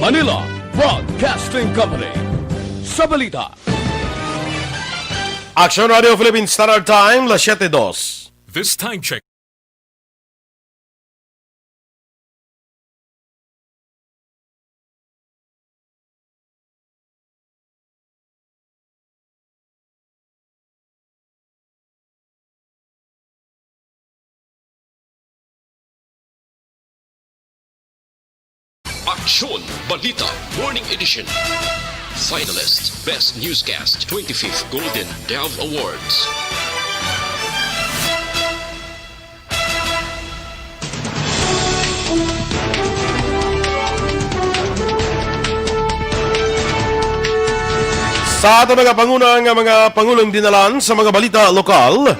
Manila Broadcasting Company. Sa balita. Aksyon Radio Philippines Standard Time, las 7:02. This time check. Aksyon, Balita, Morning Edition. Finalist, Best Newscast, 25th Golden Dove Awards. Sa ato mga pangunang mga pangulong dinalan sa mga balita lokal,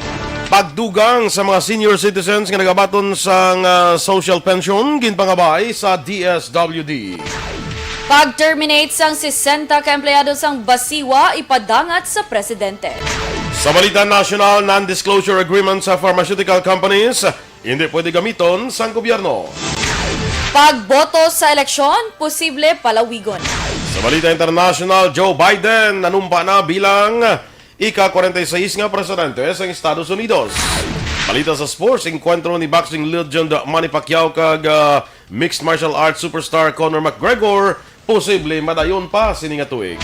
pagdugang sa mga senior citizens nga nagabaton sa social pension ginpangabay sa DSWD. Pag-terminate sang 60 ka empleyado sang Basiwa ipadangat sa presidente. Sa balita national, non-disclosure agreement sa pharmaceutical companies hindi pwede gamiton sa gobyerno. Pagboto sa eleksyon, posible palawigon. Sa balita international, Joe Biden nanumpa na bilang ika-46 nga presidente sa Estados Unidos. Balita sa sports, enkwentro ni boxing legend Manny Pacquiao kag mixed martial arts superstar Conor McGregor, posible madayon pa sini nga tuig.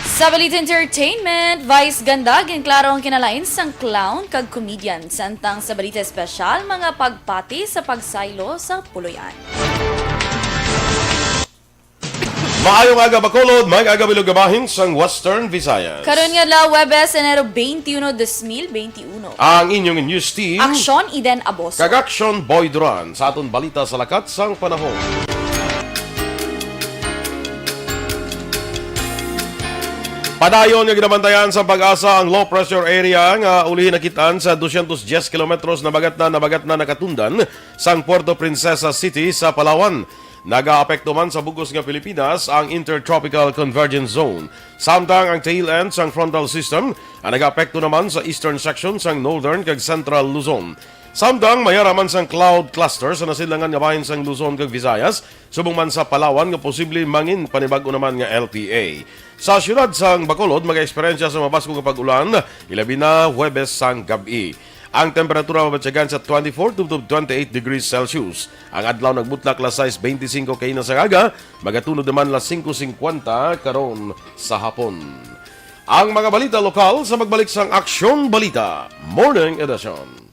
Sa balita entertainment, Vice ganda ginklaro ang kinalain sang clown kag comedian. Santang sa balita espesyal, mga pagpati sa pagsaylo sa puloyan. Maayong aga Bacolod, may aga bilugabahin sang Western Visayas. Karon nga la Webes, Enero 21, 2021. Ang inyong news team, Aksyon, Eden Aboso. kag Aksyon Boy Duran sa aton balita sa lakat sang panahon. Padayon nga ginabantayan sa pag-asa ang low pressure area nga ulihin nakitaan sa 210 kilometros na bagat na nakatundan sang Puerto Princesa City sa Palawan. Nag-aapekto man sa bugos nga Pilipinas ang Intertropical Convergence Zone. Samtang ang tail end sang frontal system ang nag-aapekto naman sa eastern section sang northern kag central Luzon. Samtang mayaraman sang cloud cluster sa nasilangan nga bahin sang Luzon kag Visayas, subong man sa Palawan nga posible mangin panibag-o naman nga LPA. Sa syudad sang Bacolod, mag-eksperyensya sa mabasko nga pag-ulan, ilabi na Huwebes sang gabi. Ang temperatura mabatyagan sa 24 to 28 degrees Celsius. Ang adlaw nagbutlak la size 25 kaina sa aga, magatulod naman la 5:50 karon sa hapon. Ang mga balita lokal sa magbalik sang Aksyon Balita, Morning Edition.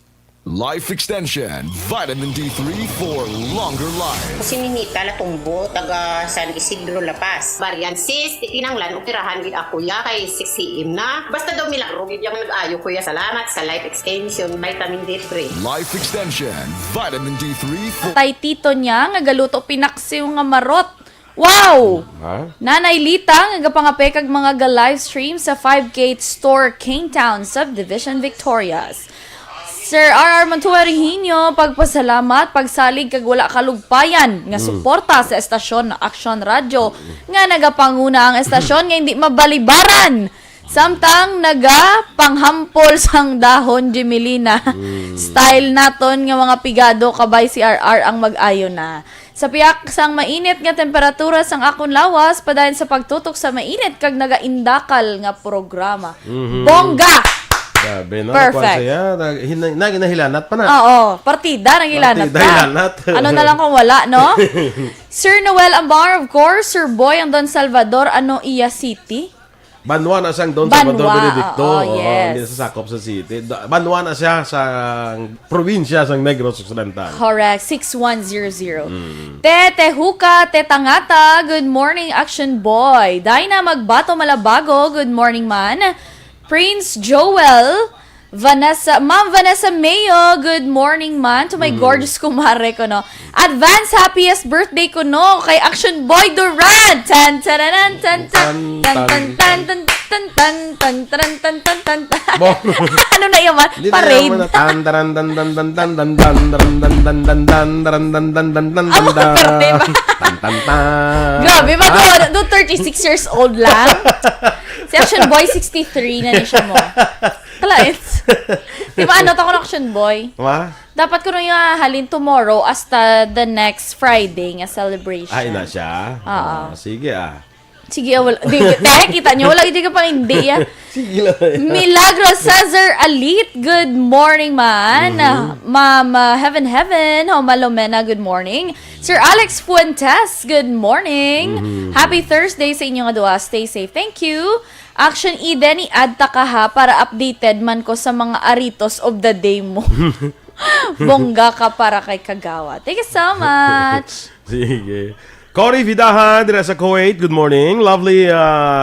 Life Extension, Vitamin D3 for longer life. Si Ninita Latumbo, taga San Isidro, La Paz. Varian sis, tikinanglan, upirahan gid ako ya kay 6 na. Basta daw milagro gid yang nag-ayo kuya. Salamat sa Life Extension, Vitamin D3. Life Extension, Vitamin D3 for... Tay tito niya nga galuto pinaksiw nga marot. Wow! Ha? Nanay Lita nga gapangapay kag mga ga-livestream sa 5K Store Kingtown Subdivision Victorias. Sir R.R. Mantuarihinyo, pagpasalamat, pagsalig kag wala kalugpayan nga suporta sa estasyon na Aksyon Radio nga nagapanguna ang estasyon nga hindi mabalibaran. Samtang nagapanghampol sang dahon Jimelina. Style naton nga mga pigado kabay si RR ang mag-ayo na. Sa piyak sang mainit nga temperatura sang akon lawas padayon sa pagtutok sa mainit kag nagaindakal nga programa. Bongga! Sabi na, Perfect. Naginahilanat pa na. Oo, partida nang ilanat Partida, ilanat. Ano na lang kung wala, no? Sir Noel Ambar, of course. Sir Boy, ang Don Salvador, ano iya city? Banwa na siyang Don Salvador Benedicto. oh, yes. Hindi sasakop sa city. Banwa na siya sa probinsya sa Negros Occidental. Correct, 6100. Te Huka, Te Tangata, good morning, Action Boy. Dina Magbato Malabago, good morning man. Prince Joel, Ma'am Vanessa Mayo, good morning man to my gorgeous kumare ko, no. Advance happiest birthday ko, no, kay Action Boy Duran. Tan tan tan tan tan tan tan tan tan tan tan tan tan tan. Ano na yun man? Parade. Tan tan tan tan tan tan tan tan tan tan tan tan tan tan tan tan Amo ka parte ba? tan tan tan. Grabe, do 36 years old lang. Si Action Boy 63 na siya mo. Kalait. Di ba, ano, ako action boy? Ma? Dapat ko nung halin tomorrow hasta the next Friday nga celebration. Ay na siya? Oo. Sige Sige, wala. Kita nyo, wala hindi ka pang hindi. Sige lang. Milagro Cesar Alit, good morning man. Mama Heaven, Homalomena, good morning. Sir Alex Fuentes, good morning. Happy Thursday sa inyong adwa. Stay safe. Thank you. Action Eden, i-add ka ha para updated man ko sa mga aritos of the day mo. Bongga ka para kay Kagawa. Thank you so much. Sige. Cory Vidahan, dira sa Kuwait. Good morning. Lovely,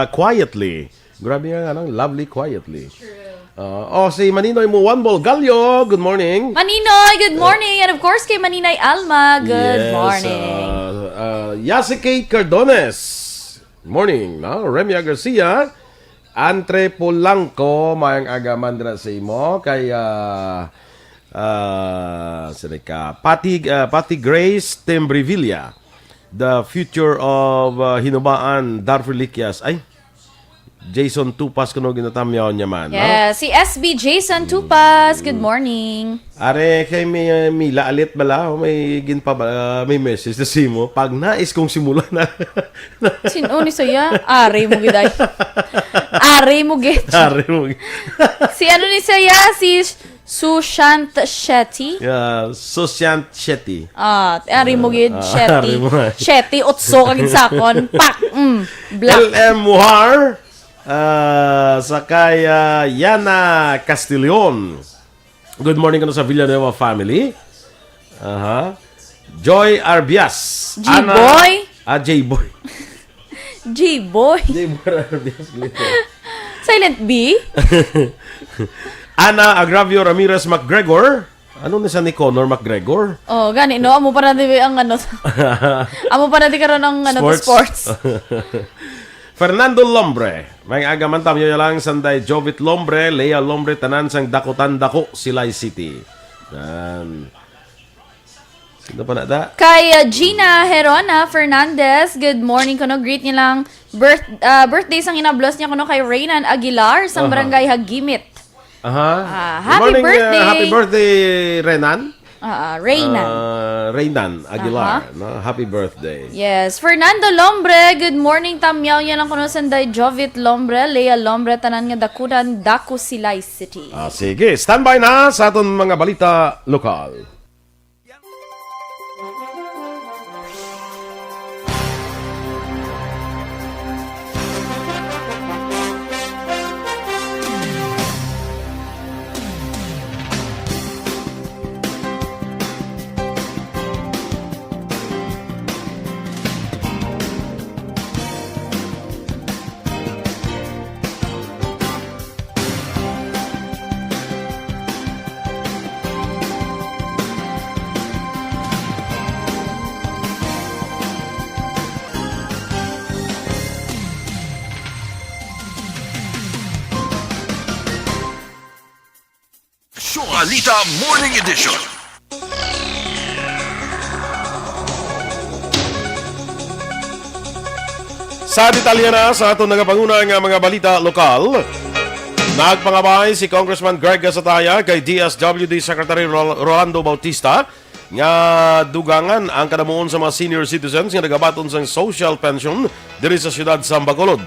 quietly. Grabe nga, lovely, quietly. True. Si Maninoy mo, One Ball Galyo. Good morning. Maninoy, good morning. And of course, kay Maninay Alma, good morning. Yasike Cardones. Morning. Remia Garcia. Andre Polanco, mayang agaman dira sa imo. Kay, Pati Grace Tembrevilla. The future of Hinubaan, Darfur Likyas. Ay, Jason Tupas kuno ginatamyaw niya man. Yeah, si SB Jason Tupas, good morning. Are, kay may laalit bala, may ginpa ba, may message na simo. Pag nais kong simulan na. Sino ni saya? Ari mo giday. Ari mo gid. Are mo. Si ano ni saya? Si Sushant Shetty. Yeah, Sushant Shetty. Ari mo gid, Ari Shetty. mo. Shetty, otso kagid sakon. Pak, black. LM Muhar. Sakay Yana Castillon. Good morning kano sa Villanueva family. Joy Arbias. G-Boy? J-Boy. G-Boy. J-Boy Arbias. Silent B? Ana Agravio Ramirez McGregor. Ano na siya ni Conor McGregor? Oh, gani, no? Amo pa na di ang ano. Amo pa na di karon ang ano, sports. Fernando Lombre. May agaman tamyo lang sanday Jovit Lombre, Lea Lombre, tanan sang dakutan dako, Silay City. Sino pa na da? Kay Gina Herona Fernandez, good morning kuno. Greet niya lang birthday sang inablos niya kuno kay Reynan Aguilar sa barangay Hagimit. Happy birthday. Happy birthday, Renan. Reynan. Reynan Aguilar. No? Happy birthday. Yes. Fernando Lombre, good morning. Tamyaw niya lang kuno sanday Jovit Lombre, Lea Lombre, tanan nga dakudan, Daku Silay City. Sige, standby na sa aton mga balita lokal. Balita Morning Edition. Sa detalye na sa aton nagapangunang mga balita lokal, nagpangabay si Congressman Greg Gasataya kay DSWD Secretary Rolando Bautista nga dugangan ang kadamuon sa mga senior citizens nga nagabaton sa social pension diri sa siyudad sa Bacolod.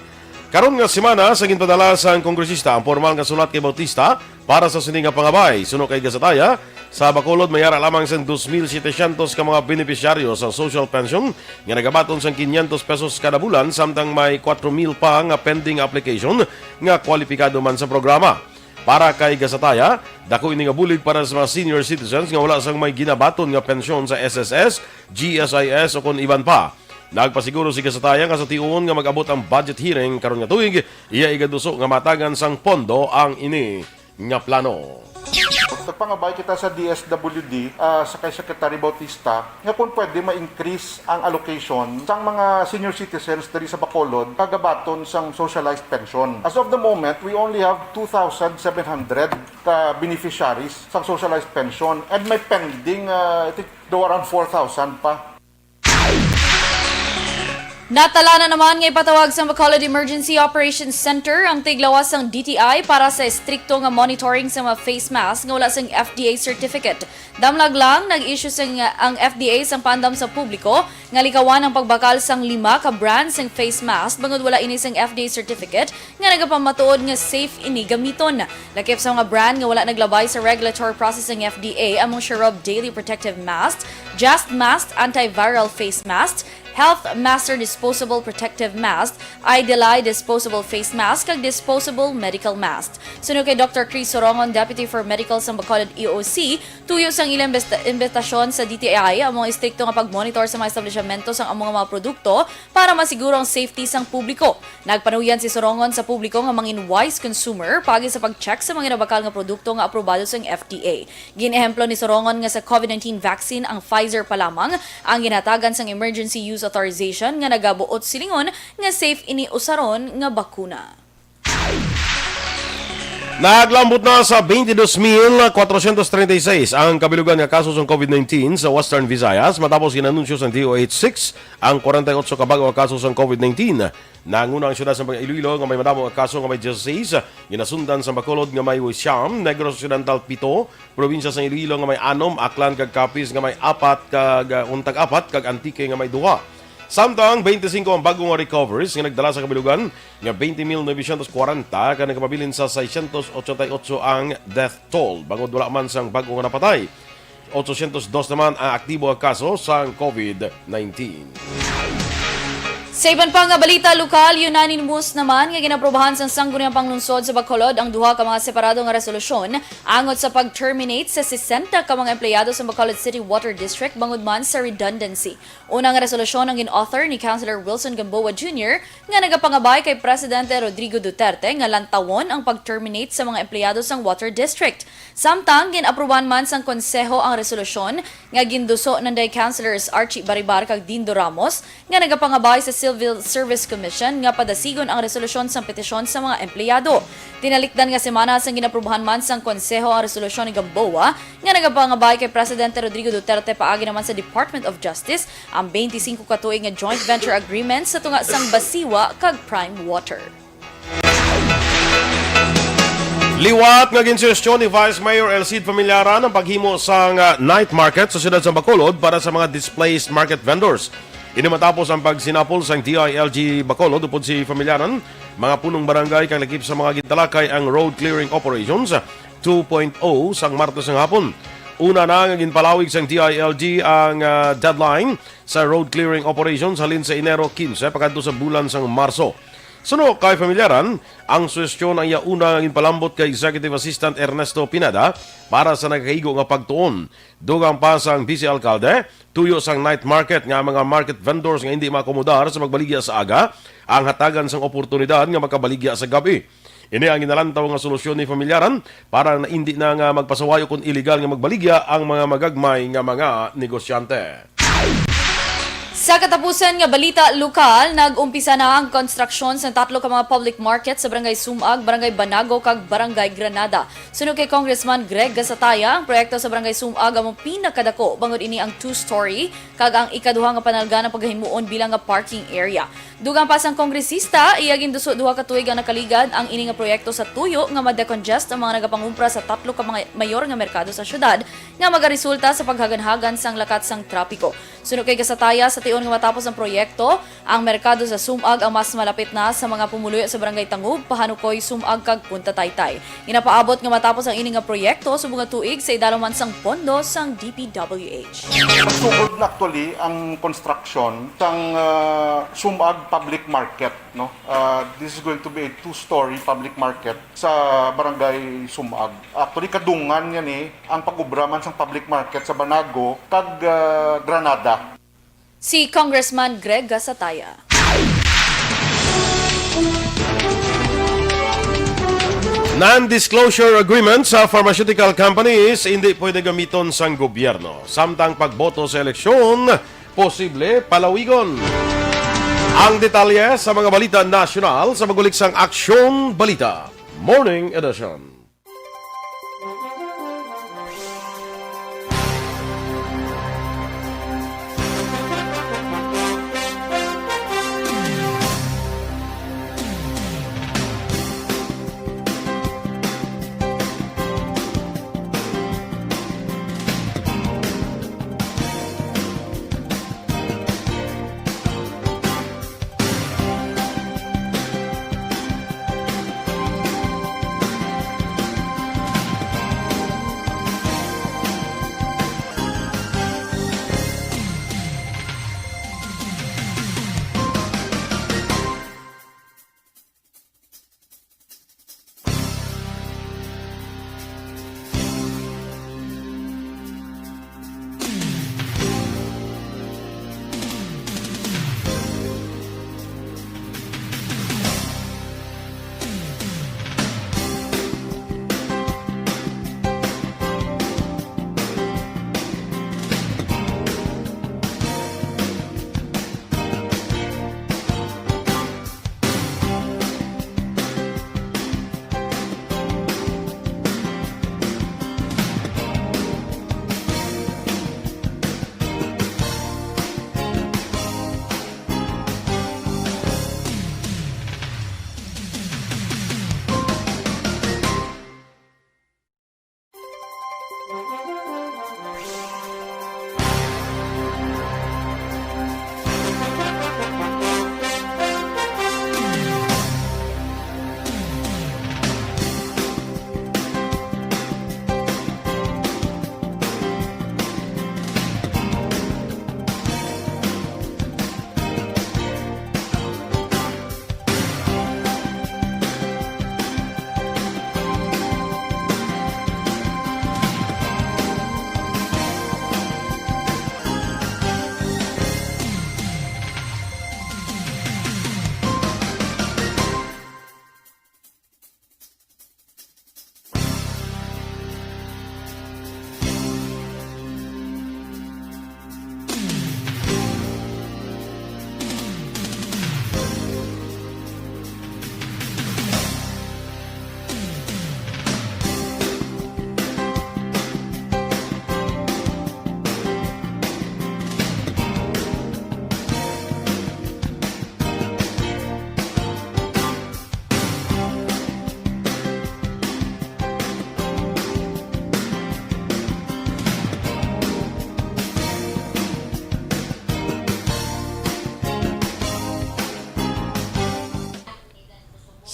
Karon nga semana sa ginpadala sa kongresista ang formal nga sulat kay Bautista para sa sini nga pangabay. Suno kay Gasataya, sa Bacolod mayara lamang sa 2,700 ka mga benepisyaryo sa social pension nga nagabaton sa 500 pesos kada bulan samtang may 4,000 pa nga pending application nga kwalipikado man sa programa. Para kay Gasataya, dako ini nga bulig para sa mga senior citizens nga wala sang may ginabaton nga pensyon sa SSS, GSIS o kon iban pa. Nagpasiguro si Gasataya nga sa tiuon nga mag-abot ang budget hearing karon nga tuig, iya igaduso nga matagan sang pondo ang ini nga plano. Pangabay kita sa DSWD sa kay Secretary Bautista nga kung pwede ma-increase ang allocation sang mga senior citizens diri sa Bacolod kagabaton sang socialized pension. As of the moment, we only have 2,700 beneficiaries sang socialized pension and may pending I think around 4,000 pa. Natala na naman nga ipatawag sa Bacolod Emergency Operations Center ang tiglawas ng DTI para sa strikto nga monitoring sa mga face mask nga wala sang FDA certificate. Damlag lang nag-issue ang FDA sang pandam sa publiko nga likawan ang pagbakal sang 5 ka brands ng face mask bangod wala ini sang FDA certificate nga nagapamatuod nga safe ini gamiton. Lakip sa mga brand nga wala naglabay sa regulatory process ng FDA among Sharab Daily Protective Mask, Just Mask Antiviral Face Mask, Health Master Disposable Protective Mask, Idealite Disposable Face Mask, kag Disposable Medical Mask. Sunod kay Dr. Chris Sorongon, Deputy for Medical sa Bacolod EOC, tuyo sang ilang imbitasyon sa DTI ang mga istrikto nga pag-monitor sa mga establishmento sang among mga produkto para masiguro ang safety sang publiko. Nagpanuyan si Sorongon sa publiko nga mangin wise consumer pagi sa pag-check sa mga nabakal nga produkto nga aprobado sang FDA. Ginehemplo ni Sorongon nga sa COVID-19 vaccine ang Pfizer pa lamang ang ginatagan sang emergency use authorization nga nagabuot silingon nga safe ini usaron nga bakuna. Naglambot na sa 22,436 ang kabilugan nga kaso ng COVID-19 sa Western Visayas matapos inanunsyo sa DOH-6 ang 48 kabago kaso ng COVID-19. Nanguna ang syudad sa Iloilo nga may madamo ang kaso nga may 16, ginasundan sa Bacolod nga may 9, Negros Occidental 7, probinsya sa Iloilo nga may 6, Aklan kag Capiz nga may 4 kag untag 4 kag Antique nga may 2. Samtang 25 ang bagong recoveries nga nagdala sa kabilugan nga 20,940 ka nagkapabilin sa 688 ang death toll bangod wala man sang bagong napatay. 802 naman ang aktibo ang kaso sa COVID-19. Sa iban pa nga balita lokal, unanimous naman nga ginaprobahan sa sangguniang panglungsod sa Bacolod ang duha ka mga separado nga resolusyon angot sa pag-terminate sa 60 ka mga empleyado sa Bacolod City Water District bangod man sa redundancy. Unang resolusyon ang gin-author ni Councilor Wilson Gamboa Jr. nga nagapangabay kay Presidente Rodrigo Duterte nga lantawon ang pag-terminate sa mga empleyado sang Water District. Samtang gin-aprobahan man sang konseho ang resolusyon nga ginduso nanday Councilors Archie Baribar kag Dindo Ramos nga nagapangabay sa Civil Service Commission nga padasigon ang resolusyon sa petisyon sa mga empleyado. Tinalikdan nga semana sang ginaprobahan man sang konseho ang resolusyon ni Gamboa nga nagapangabay kay Presidente Rodrigo Duterte paagi naman sa Department of Justice ang 25 ka tuig nga joint venture agreement sa tunga sang Basiwa kag Prime Water. Liwat nga ginsuhestyon ni Vice Mayor Elcid Familiaran ang paghimo sang night market sa siyudad sa Bacolod para sa mga displaced market vendors. Ini matapos ang pagsinapol sang DILG Bacolod upod si Familiaran, mga punong barangay kang lakip sa mga gitalakay ang road clearing operations 2.0 sang Martes ng hapon. Una na nga ginpalawig sang DILG ang deadline sa road clearing operations halin sa Enero 15 pagadto sa bulan sang Marso. Suno kay Familiaran, ang suhestyon ang yauna ng palambot kay Executive Assistant Ernesto Pineda para sa nagkaigo nga pagtuon. Dugang pa sang Vice Alcalde, tuyo sang night market nga mga market vendors nga hindi makomodar sa magbaligya sa aga, ang hatagan sang oportunidad nga makabaligya sa gabi. Ini ang ginalantaw nga solusyon ni Familiaran para na hindi na nga magpasawayo kung illegal nga magbaligya ang mga magagmay nga mga negosyante. Sa katapusan nga balita lokal, nag-umpisa na ang konstruksyon sa 3 ka mga public market sa Barangay Sumag, Barangay Banago kag Barangay Granada. Sunod kay Congressman Greg Gasataya, ang proyekto sa Barangay Sumag among pinakadako bangod ini ang 2-story kag ang ikaduha nga panalgan ng paghimuon bilang nga parking area. Dugang pa sang kongresista, iyagin duso duha ka tuig ang nakaligad ang ini nga proyekto sa tuyo nga ma-decongest ang mga nagapangumpra sa 3 ka mga mayor nga merkado sa syudad nga magaresulta sa paghaganhagan sang lakat sang trapiko. Sunod kay Gasataya, sa tiyon nga matapos ang proyekto, ang merkado sa Sumag ang mas malapit na sa mga pumuluyo sa Barangay Tangub, Pahanukoy, Sumag kag Punta Taytay. Inapaabot nga matapos ang ini nga proyekto subong nga tuig sa idalaman sang pondo sang DPWH. Sugod na actually ang construction sang Sumag Public Market, no. This is going to be a 2-story public market sa Barangay Sumag. Actually kadungan yan ang pag-ubraman sang public market sa Banago kag Granada. Si Congressman Greg Gasataya. Non-disclosure agreement sa pharmaceutical companies hindi pwede gamiton sang gobyerno. Samtang pagboto sa eleksyon, posible palawigon. Ang detalye sa mga balita nasyonal sa magulik sang Aksyon Balita Morning Edition.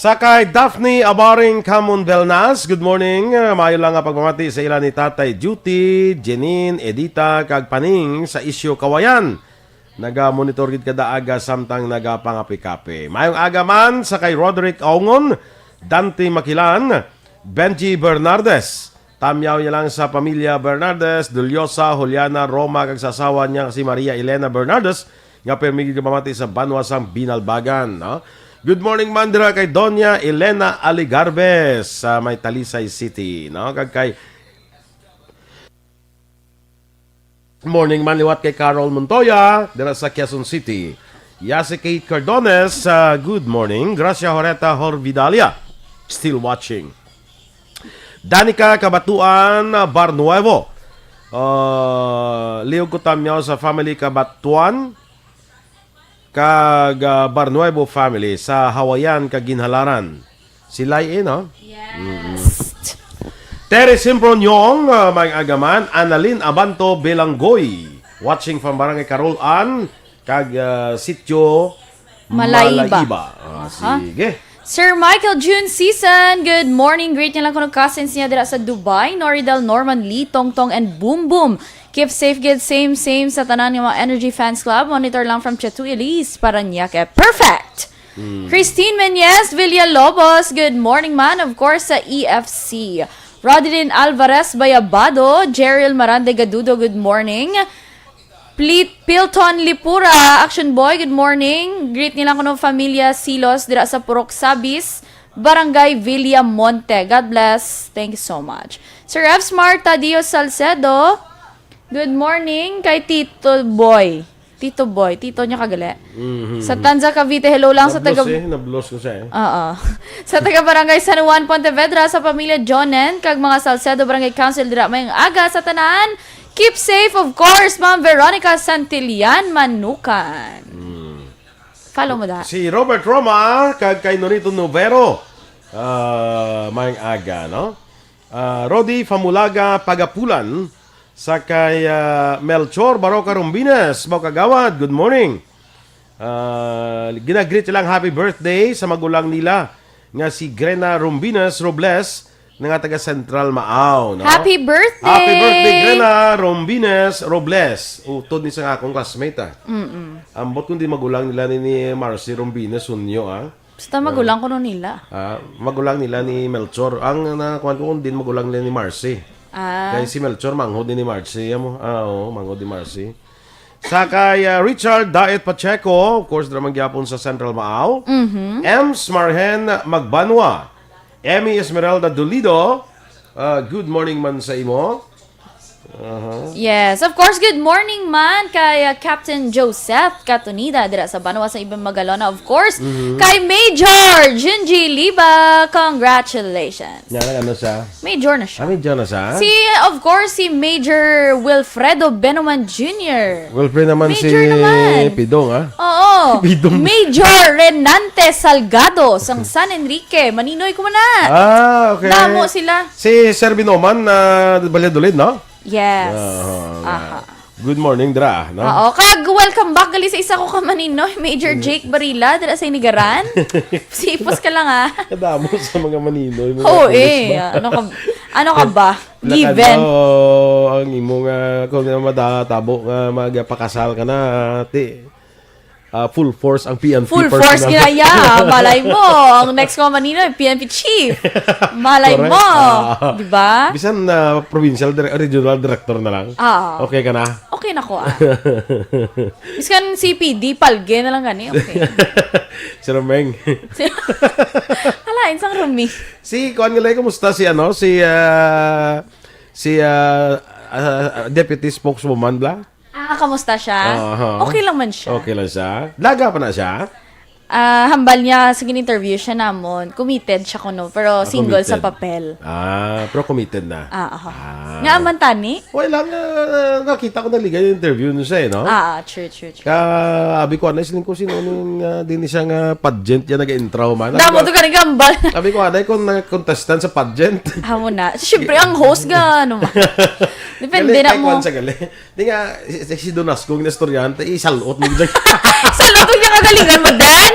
Sakay Daphne Abaring Camon Belnas, good morning. Maayo lang nga pagmamati sa ila ni Tatay Juty, Jenin, Edita, kag Paning sa isyo Kawayan. Naga-monitor gid kada aga samtang nagapangapi-kapi. Mayong aga man sa kay Roderick Aungon, Dante Makilan, Benji Bernardes. Tamyaw niya lang sa pamilya Bernardes, Dulyosa, Juliana, Roma, kag sasawa niya si Maria Elena Bernardes, nga permigid pamati sa Banwasang Binalbagan. No? Good morning mandira kay Doña Elena Aligarbes sa may Talisay City. No? Kag kay morning man liwat kay Carol Montoya dira sa Quezon City. Yasi Kate Cardones, good morning. Gracia Horeta Horvidalia, still watching. Danica Kabatuan Barnuevo. Liog ko tamyaw sa family Kabatuan kag Barnuevo family sa Hawayan kag Ginhalaran. Sila no? Yes. Terry Simpronyong, may agaman, Annalyn Abanto Belanggoy, watching from Barangay Carolan, kag Sitio Malaiba. Sige. Sir Michael June Season, good morning. Great niya lang kung cousins niya dira sa Dubai, Noridel, Norman Lee, Tongtong, and Boom Boom. Keep safe, good same sa tanan ng mga Energy Fans Club. Monitor lang from Chetu Elise, Paranaque. Perfect! Christine Menyes Villalobos, good morning man, of course, sa EFC. Rodilyn Alvarez Bayabado, Jeriel Marande Gadudo, good morning. Pilton Lipura, Action Boy, good morning. Greet nilang ko ng Familia Silos dira sa Purok Sabis, Barangay Villa Monte. God bless. Thank you so much. Sir F. Smart Tadio Salcedo, good morning kay Tito Boy. Tito niya kagali. Sa Tanza Cavite, hello lang sa taga... Nablos ko siya Sa taga Barangay San Juan, Pontevedra, sa pamilya Jonen, kag mga Salcedo Barangay Council dira mayang aga sa tanan. Keep safe, of course, Ma'am Veronica Santillan Manukan. Follow mo da. Si Robert Roma, kag kay Norito Novero. Mayang aga, no? Rodi Famulaga Pagapulan, sa kay Melchor Baroca Rumbines, Kagawad, good morning. Ginagreet lang happy birthday sa magulang nila nga si Grena Rumbines Robles nga taga Central Maaw, no? Happy birthday! Happy birthday, Grena Rumbines Robles. Utod ni sa akong classmate, Ambot kundi magulang nila ni Marcy Rumbines Unyo, Basta magulang ko nun nila. Magulang nila ni Melchor. Ang nakuha ko din magulang nila ni Marcy. Kaya si Melchor, manghod din ni Marcy. Manghod ni Marcy. Sa kay Richard Daet Pacheco, of course, dramang gyapon sa Central Maaw. Ems Marhen Magbanwa. Emmy Esmeralda Dolido, good morning man sa imo. Yes, of course, good morning man kay Captain Joseph Catonida dira sa Banwa sa Ibang Magalona, of course. Kay Major Junji Liba, congratulations. Yan ano siya? Major na siya. Major na siya? Of course, si Major Wilfredo Benoman Jr. Wilfredo naman Major si naman. Pidong, Oo. Pidong. Major Renante Salgado sang San Enrique. Maninoy ko na. Okay. Damo sila. Si Sir Binoman na Valladolid, no? Yes. Good morning, Dra. No? Oo. Kag welcome back gali sa isa ko ka maninoy, Major Jake Barila dira sa Inigaran. Sipos ka lang Kadamo sa mga maninoy. Ano ka ba? Given. Ang imo nga kung madatabo nga magpakasal ka na, full force ang PNP. Full force ginaya. Malay mo. Ang next ko maninoy, PNP chief. Malay mo. Diba? Bisan provincial regional director na lang. Okay ka na? Okay na ko Biskan CPD, palge na lang gani. Okay. Si Romeng. Alain, sang Rumi. Si Kuan Galay, kumusta si deputy spokeswoman bla? Kamusta siya? Okay lang man siya. Okay lang siya. Laga pa na siya? Hambal niya, sige interview siya namon. Committed siya kuno, pero single committed sa papel. Pero committed na. Nga aman tani? Wala lang, nakita ko naligay yung interview niya siya, no? True. Abi ko, isilin ko sino din siya nga pageant yan nag-intro man. Damo to ka nagambal. Abi ko, kung contestant sa pageant. Hamo na. Siyempre, ang host ga, ano depende na mo. Di nga, si Donasco, yung estudyante, isalot mo dyan. Salot ko niya kagalingan mo, Dan?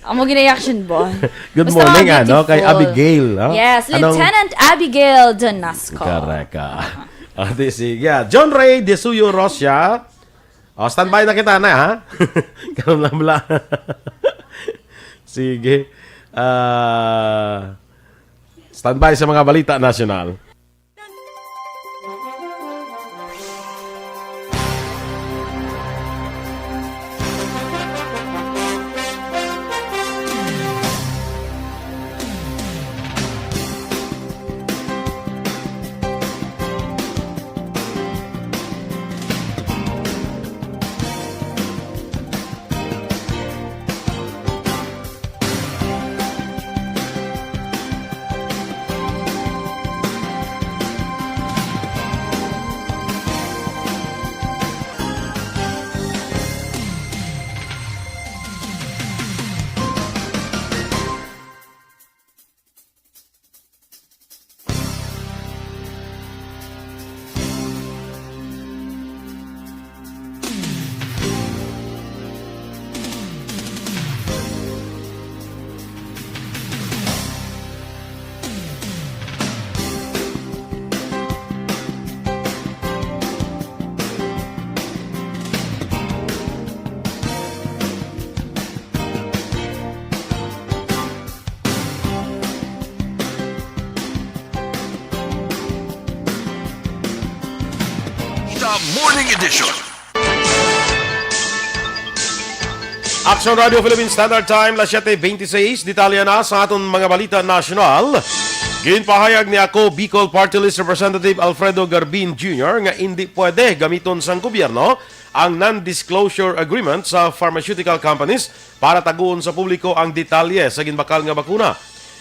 Amo gina-action bon. Good Basta morning, mga kay beautiful. Abigail. Yes, Anong- Lieutenant Abigail Donasco. Correct. Sige. John Ray de Suyo Rosia. Standby na kita na, ha? Karoon lang bala. Sige. Standby sa mga balita nasyonal. The Morning Edition. Aksyon Radio Philippine Standard Time, las 7:26. Detalya na sa aton mga balita nasyonal. Ginpahayag ni ako Bicol Party List Representative Alfredo Garbin Jr. nga hindi pwede gamiton sang gobyerno ang non-disclosure agreement sa pharmaceutical companies para taguon sa publiko ang detalye sa ginbakal nga bakuna.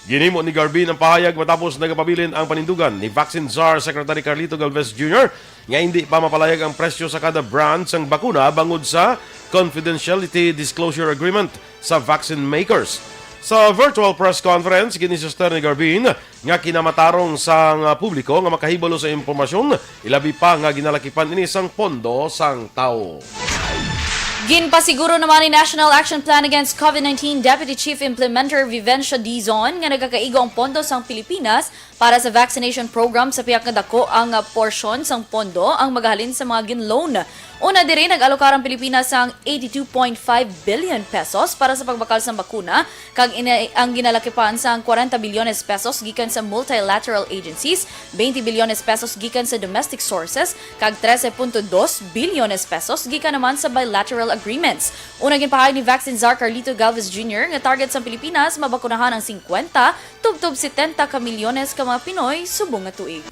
Ginimo ni Garbin ang pahayag matapos nagapabilin ang panindugan ni Vaccine Czar Secretary Carlito Galvez Jr. nga hindi pa mapalayag ang presyo sa kada brand sang bakuna bangod sa confidentiality disclosure agreement sa vaccine makers. Sa virtual press conference, ginisuster ni Garbin nga kinamatarong sang publiko nga makahibalo sa impormasyon, ilabi pa nga ginalakipan ini sang pondo sang tao. Ginpasiguro naman ni National Action Plan Against COVID-19 Deputy Chief Implementer Vivencia Dizon nga nagakaigo ang pondo sang Pilipinas para sa vaccination program sa piyak nga dako ang porsyon sang pondo ang magahalin sa mga ginloan. Una diri nag-alokar ang Pilipinas sang 82.5 billion pesos para sa pagbakal sa bakuna kag ang ginalakipan sang 40 bilyones pesos gikan sa multilateral agencies, 20 bilyones pesos gikan sa domestic sources kag 13.2 bilyones pesos gikan naman sa bilateral agreements. Una ginpahayag ni Vaccine Czar Carlito Galvez Jr. nga target sa Pilipinas mabakunahan ang 50 tubtob 70 ka milyones ka mga Pinoy subong nga tuig.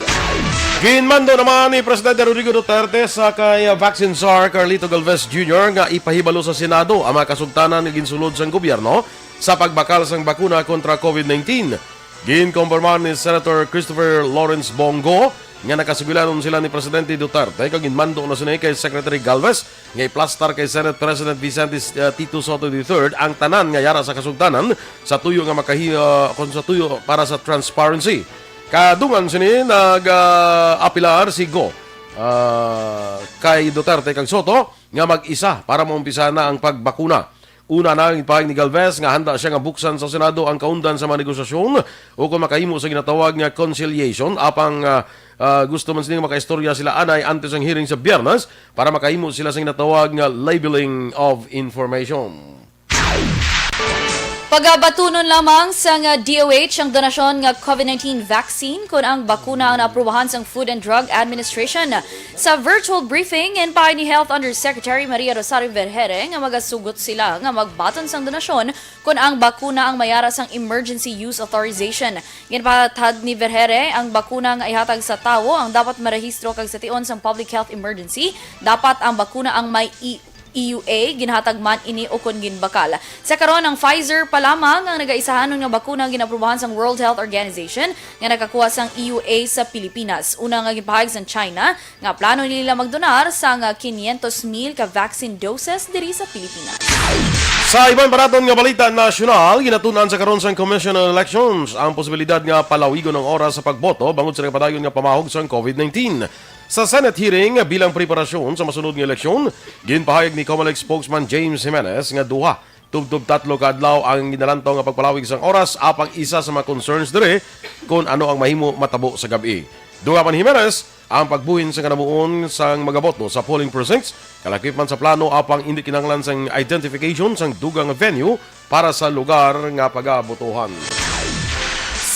Ginmando naman ni Presidente Rodrigo Duterte sa kay Vaccine Czar Carlito Galvez Jr. nga ipahibalo sa Senado ang mga kasugtanan nga ginsulod sang gobyerno sa pagbakal sang bakuna kontra COVID-19. Ginkomporman ni Senator Christopher Lawrence Bongo nga nakasigulanon sila ni Presidente Duterte kag ginmando na sila kay Secretary Galvez nga iplastar kay Senate President Vicente Tito Soto III ang tanan nga yara sa kasugtanan sa tuyo nga sa tuyo para sa transparency. Kadungan sini nag-apilar si Go kay Duterte kag Soto nga mag-isa para maumpisa na ang pagbakuna. Una na ipahayag ni Galvez nga handa siya nga buksan sa Senado ang kaundan sa mga negosasyon o kung makahimo sa ginatawag nga conciliation apang gusto man sila makaistorya sila anay antes ang hearing sa Biyernes para makahimo sila sa ginatawag nga labeling of information. Pagabatunon lamang sa DOH ang donasyon nga COVID-19 vaccine kung ang bakuna ang naaprubahan sa Food and Drug Administration. Sa virtual briefing, inpahayag ni Health Undersecretary Maria Rosario Vergere nga magasugot sila nga magbaton sang donasyon kung ang bakuna ang mayara sang Emergency Use Authorization. Ginpatad ni Vergere ang bakuna nga ihatag sa tawo ang dapat marehistro kag sa tion sang Public Health Emergency. Dapat ang bakuna ang may EUA ginhatag man ini o kun ginbakal. Sa karon ang Pfizer pa lamang ang nagaisahanon nga bakuna ginaprubahan sang World Health Organization nga nakakuha sang EUA sa Pilipinas. Una nga gipahayag sa China nga plano nila magdonar sang 500,000 ka vaccine doses diri sa Pilipinas. Sa ibang baraton nga balita nasyonal, ginatunan sa karon sang Commission on Elections ang posibilidad nga palawigon ng oras sa pagboto bangod sa padayon nga pamahog sang COVID-19. Sa Senate hearing bilang preparasyon sa masunod nga eleksyon, ginpahayag ni COMELEC spokesman James Jimenez nga duha Tubtub 3 kadlaw ang ginalanto nga pagpalawig sang oras apang isa sa mga concerns dire kung ano ang mahimo matabo sa gabi. Duran Jimenez ang pagbuhin sa kanabuon sang magaboto sa polling precincts, kalakip man sa plano apang hindi kinahanglan sang identification sang dugang venue para sa lugar nga pagabotohan.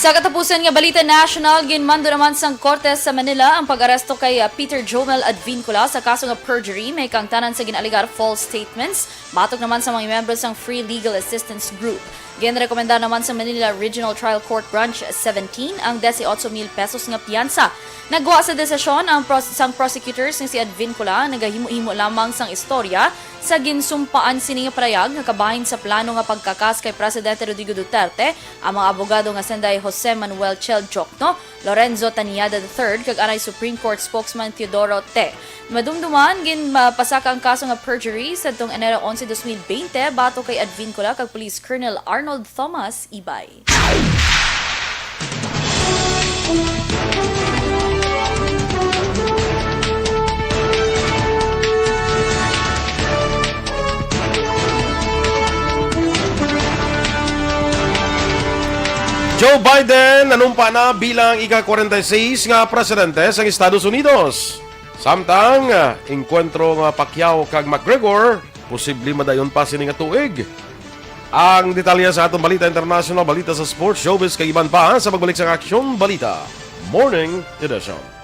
Sa katapusan nga Balita National, ginmando naman sang Korte sa Manila ang pag-aresto kay Peter Jomel Advincula sa kaso nga perjury, may kangtanan sa ginaligar false statements, batok naman sa mga membro sang Free Legal Assistance Group. Ginrekomenda naman sa Manila Regional Trial Court Branch 17 ang 18,000 pesos nga piyansa. Nagwa sa desisyon ang sang prosecutors nga si Advincula, nagahimo-himo lamang sang istorya sa ginsumpaan sini nga parayag nga kabahin sa plano nga pagkakas kay Presidente Rodrigo Duterte ang mga abogado nga senday Jose Manuel Chel Jokno, Lorenzo Taniada III kag anay Supreme Court spokesman Teodoro Te. Madumduman gin pasaka ang kaso nga perjury sa tong Enero 11, 2020 bato kay Advincula kag Police Colonel Arnold Thomas Ibay. Joe Biden nanumpa na bilang ika-46 nga presidente sa Estados Unidos. Samtang enkwentro nga Pacquiao kag McGregor, posible madayon pa sini nga tuig. Ang detalye sa atong Balita International, Balita sa Sports, Showbiz kay iban pa sa pagbalik sa Aksyon Balita Morning Edition.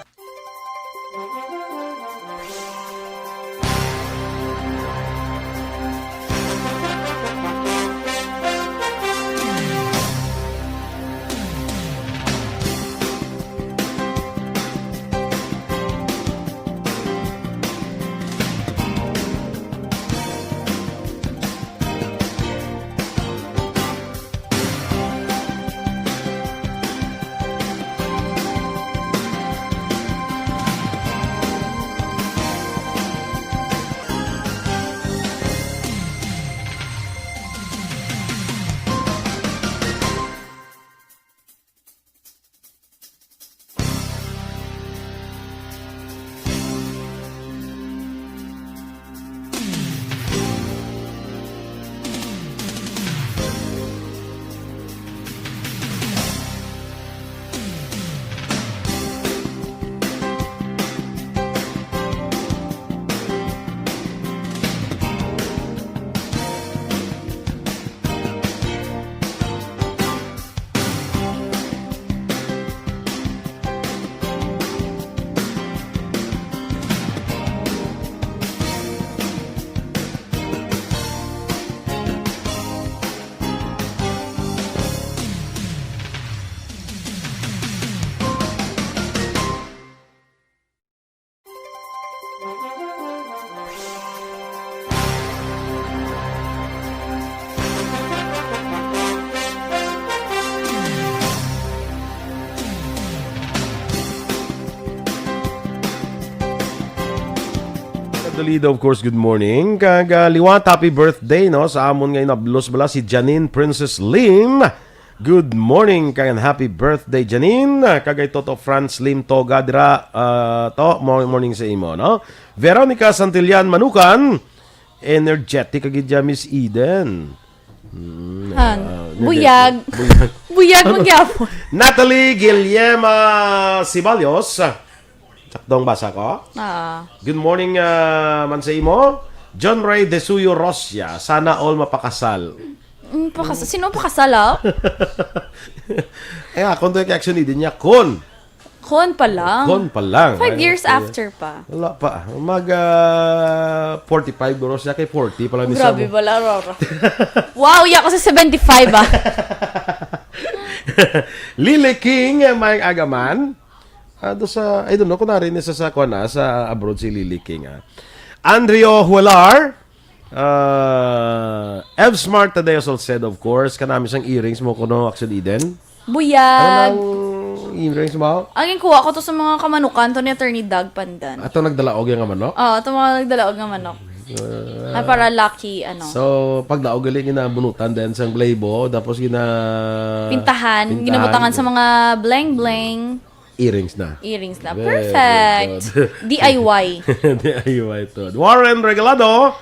Dalido, of course, good morning. Kag liwat, happy birthday, no? Sa amon ngayon nablos bala si Janine Princess Lim. Good morning, kag happy birthday, Janine. Kagay Toto Franz Lim Toga dira, to, morning sa imo, no? Veronica Santillan Manukan, energetic kag idya Miss Eden. Buyag. Buyag magyapon. Natalie Guillema Sibalios. Sakdong basa ko. Good morning man sa imo. John Ray Desuyo Rosia. Sana all mapakasal. Sino pakasal? Kung ito yung action din niya, Kon Kon pa lang. 5 years after pa. Wala pa. 45 oras siya kay 40 pala ni Grabe Samo. pala, Roro. Wow, ako sa 75 ah. Lily King, may agaman. Sa, I don't know, kung narinig sa Kwana, sa abroad si Lily King. Andrio Huelar, Ev Smart Tadeo said, of course, kanami siyang earrings mo kuno actually din. Buyag. Ano earrings mo? Ang kuha ko to sa mga kamanukan to ni Attorney Doug Pandan. Ato nagdalaog yung manok? Oo, ito mga nagdalaog ng manok. Ay, para lucky, ano. So, pag daog galing ginabunutan din sa Glaybo, tapos Pintahan, ginabutangan sa mga bling-bling. Earrings na. Perfect. DIY. DIY to. Warren Regalado,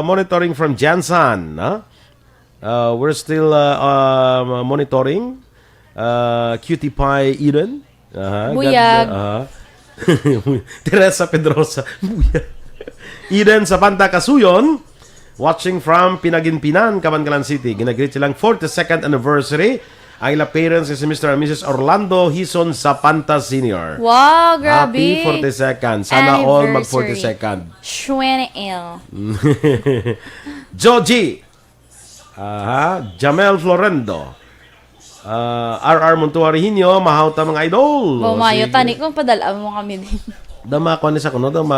monitoring from Jansan. We're still monitoring. Cutie Pie Eden. Buyag. Teresa Pedrosa. Buyag. Eden sa Panta Kasuyon. Watching from Pinaginpinan, Cabancalan City. Ginagreet silang 42nd anniversary. Ang ilang parents is si Mr. and Mrs. Orlando Hison Zapanta Sr. Wow, grabe. Happy 42nd. Sana all mag 42nd. Shwene il. Joji. Jamel Florendo. RR Montuarihinyo, mahauta mga idol. Bumayo, tani kung padala mo kami din. Dama ko ni sa kuno, dama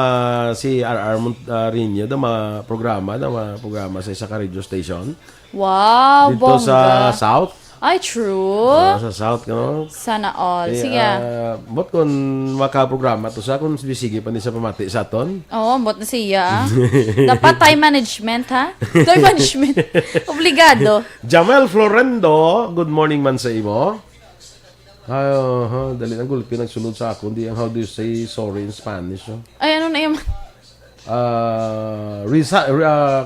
si RR Montuarihinyo, dama programa sa isa ka radio station. Wow, dito bongga. Sa South. Ay, true. Sa South, no? Sana all. Sige. Bot kung makaprograma to sa kung sige pa ni sa pamati sa aton. Oo, bot na siya. Dapat time management, ha? Time management. Obligado. Jamel Florendo, good morning man sa imo. Dali ng gulpi nagsunod sa ako. Hindi ang how do you say sorry in Spanish. No? Ay, ano na yung...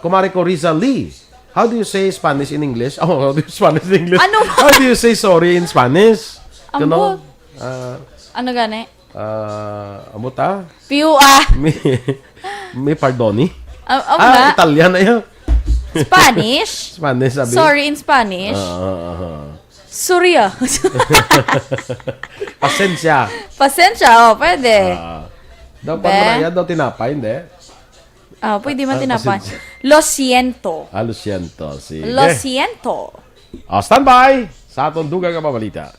Kumari ko Riza Lee. How do you say Spanish in English? Oh, how do you Spanish in English? Ano? How do you say sorry in Spanish? Ambot. Ano gani? Ambot ah? Piu May pardoni? Na? Italian na yun. Spanish? Spanish, sabi. Sorry in Spanish? Surya. Pasensya. Pasensya, pwede. Dapat mo na yan, daw tinapay, hindi? Pwede man tinapay. Lo siento. Lo siento, sige. Lo siento. Standby! Sa atong dugang ka Balita.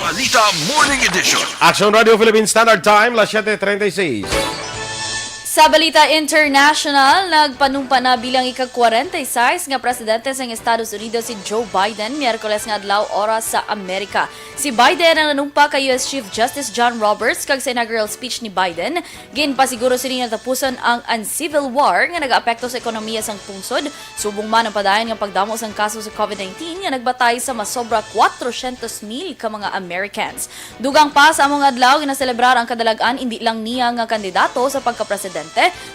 Balita Morning Edition. Aksyon Radio Philippines Standard Time, las 7:36. Sa Balita International, nagpanumpa na bilang ika-46 nga presidente sa Estados Unidos si Joe Biden, Miyerkules nga adlaw oras sa Amerika. Si Biden ang nanumpa kay US Chief Justice John Roberts kag sa inaugural speech ni Biden. Ginpasiguro sini nga tapuson ang uncivil war nga nag-aapekto sa ekonomiya sang pungsod. Subong man ang padayon nga pagdamo sang kaso sa COVID-19 nga nagbatay sa masobra 400,000 ka mga Americans. Dugang pa sa among adlaw ginaselebrar ang kadalagan hindi lang niya nga kandidato sa pagka-presidente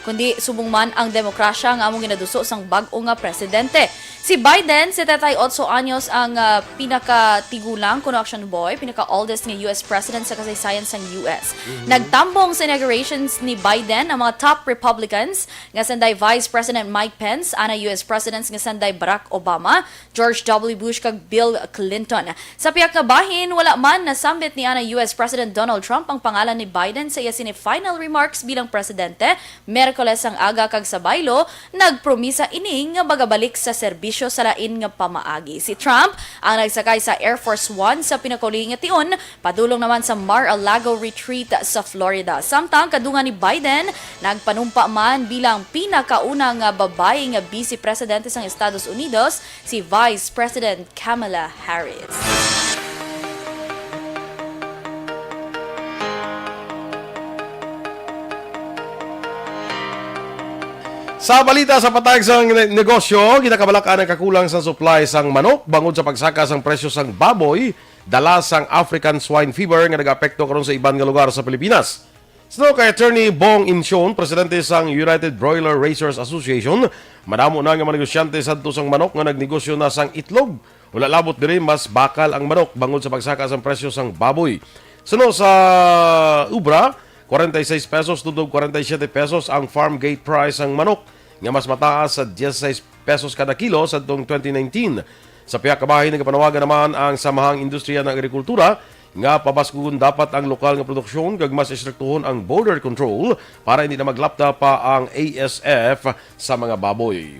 kundi subong man ang demokrasya nga among ginaduso sang bag-o nga presidente. Si Biden, 78 anyos ang pinakatigulang kuno action boy, pinaka-oldest nga US president sa kasaysayan sang US. Nagtambong sa inaugurations ni Biden ang mga top Republicans nga sanday Vice President Mike Pence, ana US Presidents nga sanday Barack Obama, George W. Bush kag Bill Clinton. Sa piyak nga bahin, wala man nasambit ni ana US President Donald Trump ang pangalan ni Biden sa iya sini final remarks bilang presidente. Miyerkules ang aga kag sa baylo, nagpromisa ini nga magabalik sa serbisyo sa lain nga pamaagi. Si Trump ang nagsakay sa Air Force One sa pinakuli nga tion, padulong naman sa Mar-a-Lago retreat sa Florida. Samtang kadungan ni Biden, nagpanumpa man bilang pinakauna nga babae nga vice presidente sa Estados Unidos, si Vice President Kamala Harris. Sa balita sa patayag sang negosyo, ginakabalakan ang kakulang sa supply sang manok bangod sa pagsaka sang presyo sang baboy, dala sang African swine fever nga nag-apekto karon sa iban nga lugar sa Pilipinas. Sino kay Attorney Bong Incheon, presidente sang United Broiler Raisers Association, madamo na nga mga negosyante sadto sang manok nga nagnegosyo na sang itlog. Wala labot diri mas bakal ang manok bangod sa pagsaka sang presyo sang baboy. Suno sa ubra, 46 pesos tudog 47 pesos ang farm gate price ang manok nga mas mataas sa 16 pesos kada kilo sa 2019. Sa piyak kabahin nagapanawagan naman ang Samahang Industriya ng Agrikultura nga pabaskugon dapat ang lokal nga produksyon kag mas istriktuhon ang border control para hindi na maglapta pa ang ASF sa mga baboy.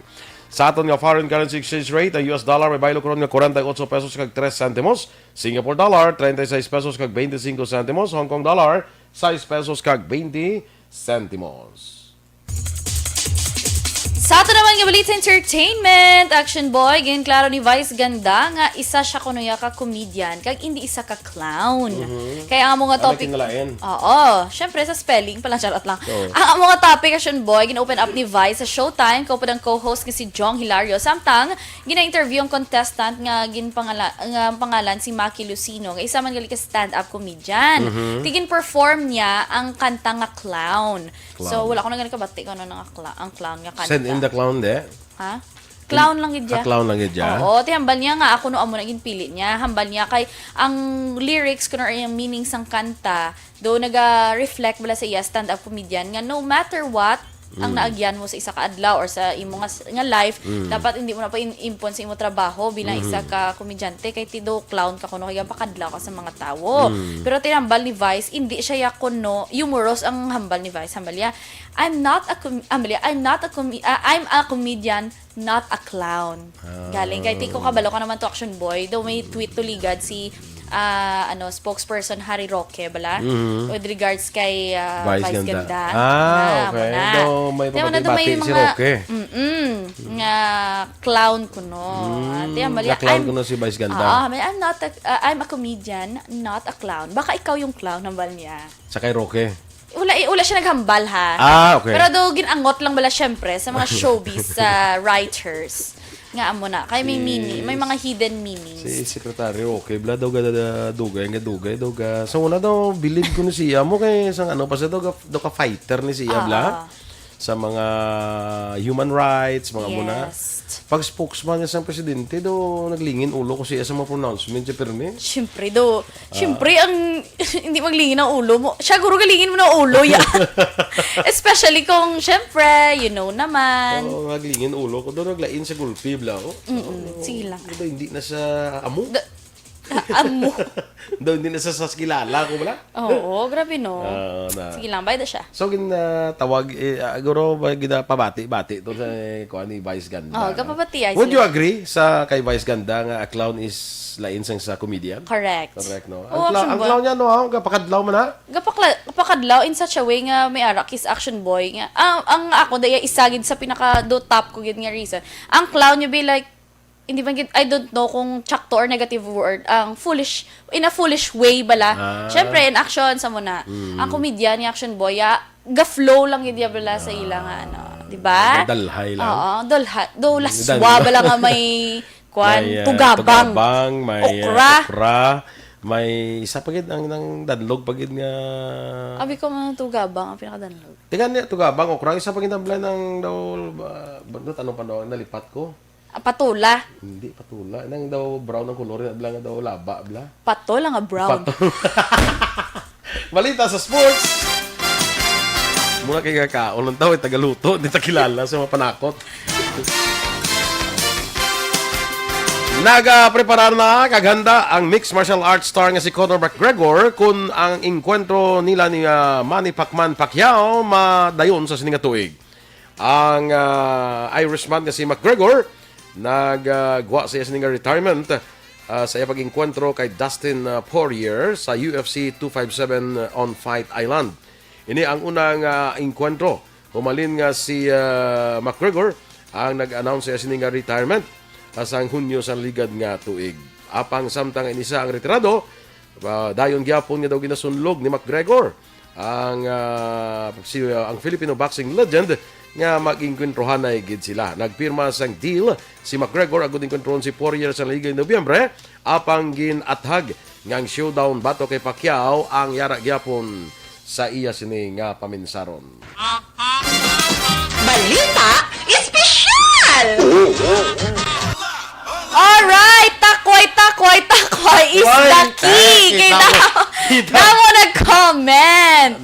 Sa aton nga foreign currency exchange rate, ang US dollar may baylo karon nga 48 pesos kag 3 centimos, Singapore dollar 36 pesos kag 25 centimos, Hong Kong dollar 6 pesos kag 20 centimos. Sa ato naman naman nga balita entertainment, Action Boy, ganyan klaro ni Vice ganda nga isa siya kuno ya ka comedian kag hindi isa ka clown. Kaya ang mga topic Oo, syempre sa spelling pala charot lang. Ang mga topic Action Boy gina-open up ni Vice sa Showtime ko ang co-host nga si Jong Hilario samtang gina-interview ang contestant nga pangalan si Maki Lucino nga isa man gali ka stand-up comedian. Tigin perform niya ang kanta nga clown. So wala ko na gani kabati ko ang clown nga kanta. Send in the clown de? Ha? Clown lang gid siya. Clown lang gid siya. Oo, ti hambal niya nga ako no amo naging pili niya. Hambal niya kay ang lyrics kuno yung meaning sang kanta do naga-reflect bala sa iya stand-up comedian nga no matter what ang naagyan mo sa isa ka adlaw or sa imo nga life, dapat hindi mo na pa impon sa imo trabaho bilang isa ka komedyante kay tido clown ka kuno kaya pakadlaw ka sa mga tawo. Pero tinambal ni Vice, hindi siya kuno humorous ang hambal ni Vice. Hambal niya, I'm a comedian, not a clown. Galing kay tiko kabalo ka naman to Action Boy. Daw may tweet to ligad si spokesperson Harry Roque bala with regards kay Vice Ganda. Okay. May pabati si Roque. Nga clown kuno. Nga clown kuno si Vice Ganda. I'm a comedian, not a clown. Baka ikaw yung clown hambal niya. Sa kay Roque. Wala siya naghambal ha. Okay. Pero daw ginangot lang bala syempre sa mga showbiz writers. Nga amo na kay may meaning, may mga hidden meanings. Si Secretary okay bla daw dugay so una daw believe ko ni siya mo kay sang ano pa sa daw ka fighter ni siya bla sa mga human rights mga muna. Pag spokesman niya sa presidente do naglingin ulo ko siya sa mga pronouncement siya permi. Siyempre ang hindi maglingin ang ulo mo. Siya guro galingin mo ng ulo ya. Especially kung siyempre, you know naman. Naglingin ulo ko do naglain sa gulpi bla. Sige lang. Hindi na sa amo. Amo. Daw hindi na sa kilala ko bala. Oo, grabe no. Sige lang, bayad siya. So tawag guro ba gida pabati to sa kuan ni Vice Ganda. Kapabati ay. Would you agree sa kay Vice Ganda nga a clown is lain sang sa comedian? Correct no. Ang clown niya no, gapakadlaw man ha. Gapakadlaw in such a way nga may ara kiss Action Boy nga. Ang ako daya isagid sa pinaka do top ko gid nga reason. Ang clown niya be like hindi man I don't know kung sakto or negative word ang foolish in a foolish way bala. Syempre in action sa muna. Ang comedian ni Action Boy ga-flow lang gid bala sa ilang di ba? Dalhay lang. Oo, do laswa bala nga may tugabang, may okra, may isa pagid ang danlog pagid nga. Abi ko man tugabang ang pinakadanlog. Tingnan niya tugabang okra isa pagid ang plan ng daw tanong pa daw nalipat ko. Patula. Hindi, patula. Nang daw brown ang kulor, bla nga daw laba, bla. Patula nga brown. Balita sa sports. Muna kay kakaon lang daw, tagaluto, hindi ta kilala sa mga panakot. Naga-prepara na kaganda ang mixed martial arts star nga si Conor McGregor kung ang inkwentro nila ni Manny Pacquiao madayon sa sininga tuig. Ang Irishman nga si McGregor nagguwa sa sininga retirement sa iya pag-inkwentro kay Dustin Poirier sa UFC 257 on Fight Island. Ini ang unang inkwentro. Humalin nga si McGregor ang nag-announce sa sininga retirement sa Hunyo sa ligad nga tuig. Apang samtang inisa ang retirado, dayon gyapon nga daw ginasunlog ni McGregor ang Filipino boxing legend nga mag-inkwentruhan na gid sila. Nagpirma sang deal si McGregor agud inkwentron si Poirier sa Liga Nobyembre apang ginathag nga ang showdown bato kay Pacquiao ang yara gyapon sa iya sini nga paminsaron. Balita espesyal! Alright, takway is the key. Na mo nag-comment.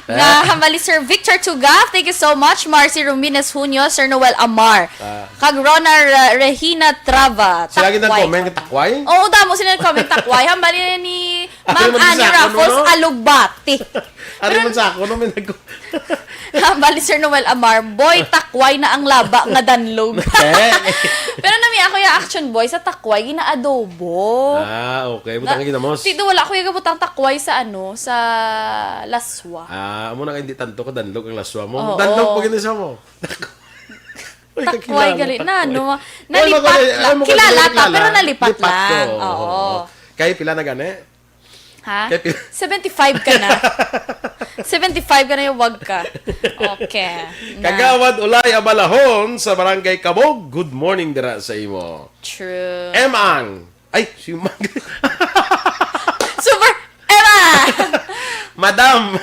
Na hambali Sir Victor Tugaf, thank you so much. Marcy Rumines Junio, Sir Noel Amar. Kag Rona Regina Trava. Sila gid nag-comment takway? Oo, damo sila nag-comment takway. Hambali ni Ma'am Annie Raffles Alugbati. Ano man sa ako no nag Hambali Sir Noel Amar, boy takway na ang laba nga danlog. Pero nami ako yung Action Boy sa takway gina-adobo. Okay. Butang ginamos. Tido wala ko yung butang takway sa sa laswa. Amo na hindi tanto ko danlog ang laswa mo. Danlog pag inisa mo. Takway gali na, no? Ay, Nalipat lang. Kilala ta, pero nalipat Lipat lang. ko. Oo. Kaya pila na gani? Ha? Kaya 75 ka na. 75 ka na yung wag ka. Okay. Kagawad ulay abalahon sa barangay Kabog. Good morning dira sa imo. True. Emang. Ay, si Mag. Super Emma! Madam,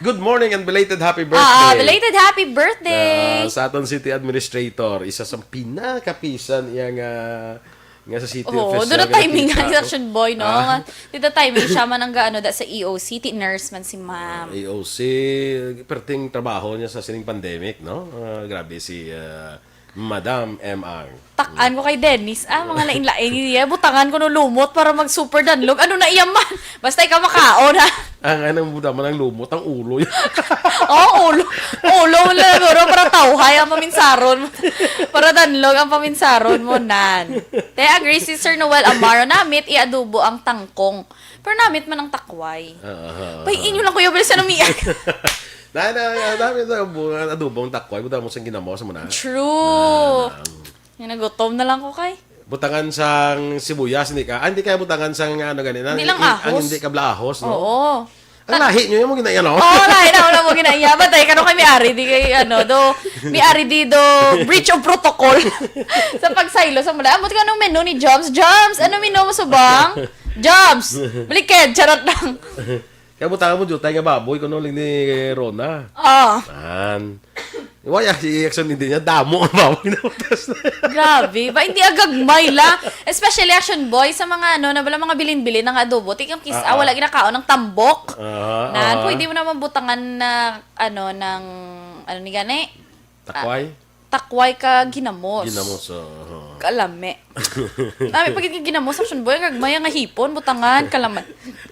good morning and belated happy birthday. Belated happy birthday! Sa aton city administrator, isa sa pinakapisan nga sa city official. Doon na timing nga nakita. Aksyon Boy, no? Dito timing siya man ang gaano da sa EOC, nurse man si ma'am. AOC, perting trabaho niya sa sining pandemic, no? Grabe si Madam Emang. Takan ko kay Dennis, mga lain-lain niya, butangan ko no lumot para mag-super danlog. Ano na iyaman? Basta ikaw makaon, ha? Ang anong buda man ang lumot, ang ulo. Ulo. Ulo mo lang, guro, para tauhay ang paminsaron. Para danlog ang paminsaron mo, nan. Te, agree si Sir Noel Amaro, namit iadubo ang tangkong. Pero namit man ang takway. Bay, inyo lang kuya, bilis na umiyak. Dami na adubong takway, buda mo sa ginamos mo na. True. Yung nagutom na lang ko kay. Butangan sang sibuyas, hindi ka? Hindi kaya butangan sang ano ganina? Hindi lang ahos. Ang hindi ka blahos, no? Oo. Ang lahi nyo yung mga ginaya, no? Oo, lahi na wala mo ginaya. Batay, kano kay may-ari, di kay may-ari di breach of protocol. Sa pagsaylo, sa mula. Amot ka anong menu ni Jobs? Jobs, ano menu mo subang? Jobs, balikid, charot lang. Kaya butangan mo dyan, tayo nga baboy, kuno lang ni Rona. Man. Waya, si Aksyon hindi niya, damo ang baboy na utas na. Grabe, ba hindi agagmay la. Especially Action Boy sa mga na wala mga bilin-bilin ng adobo. Tikam kis, wala ginakaon ng tambok. Pwede mo naman butangan na ng ni gani? Takway ka ginamos. Ginamos, Kalame. Dami pag ginamos Action Boy, agagmay nga hipon, butangan,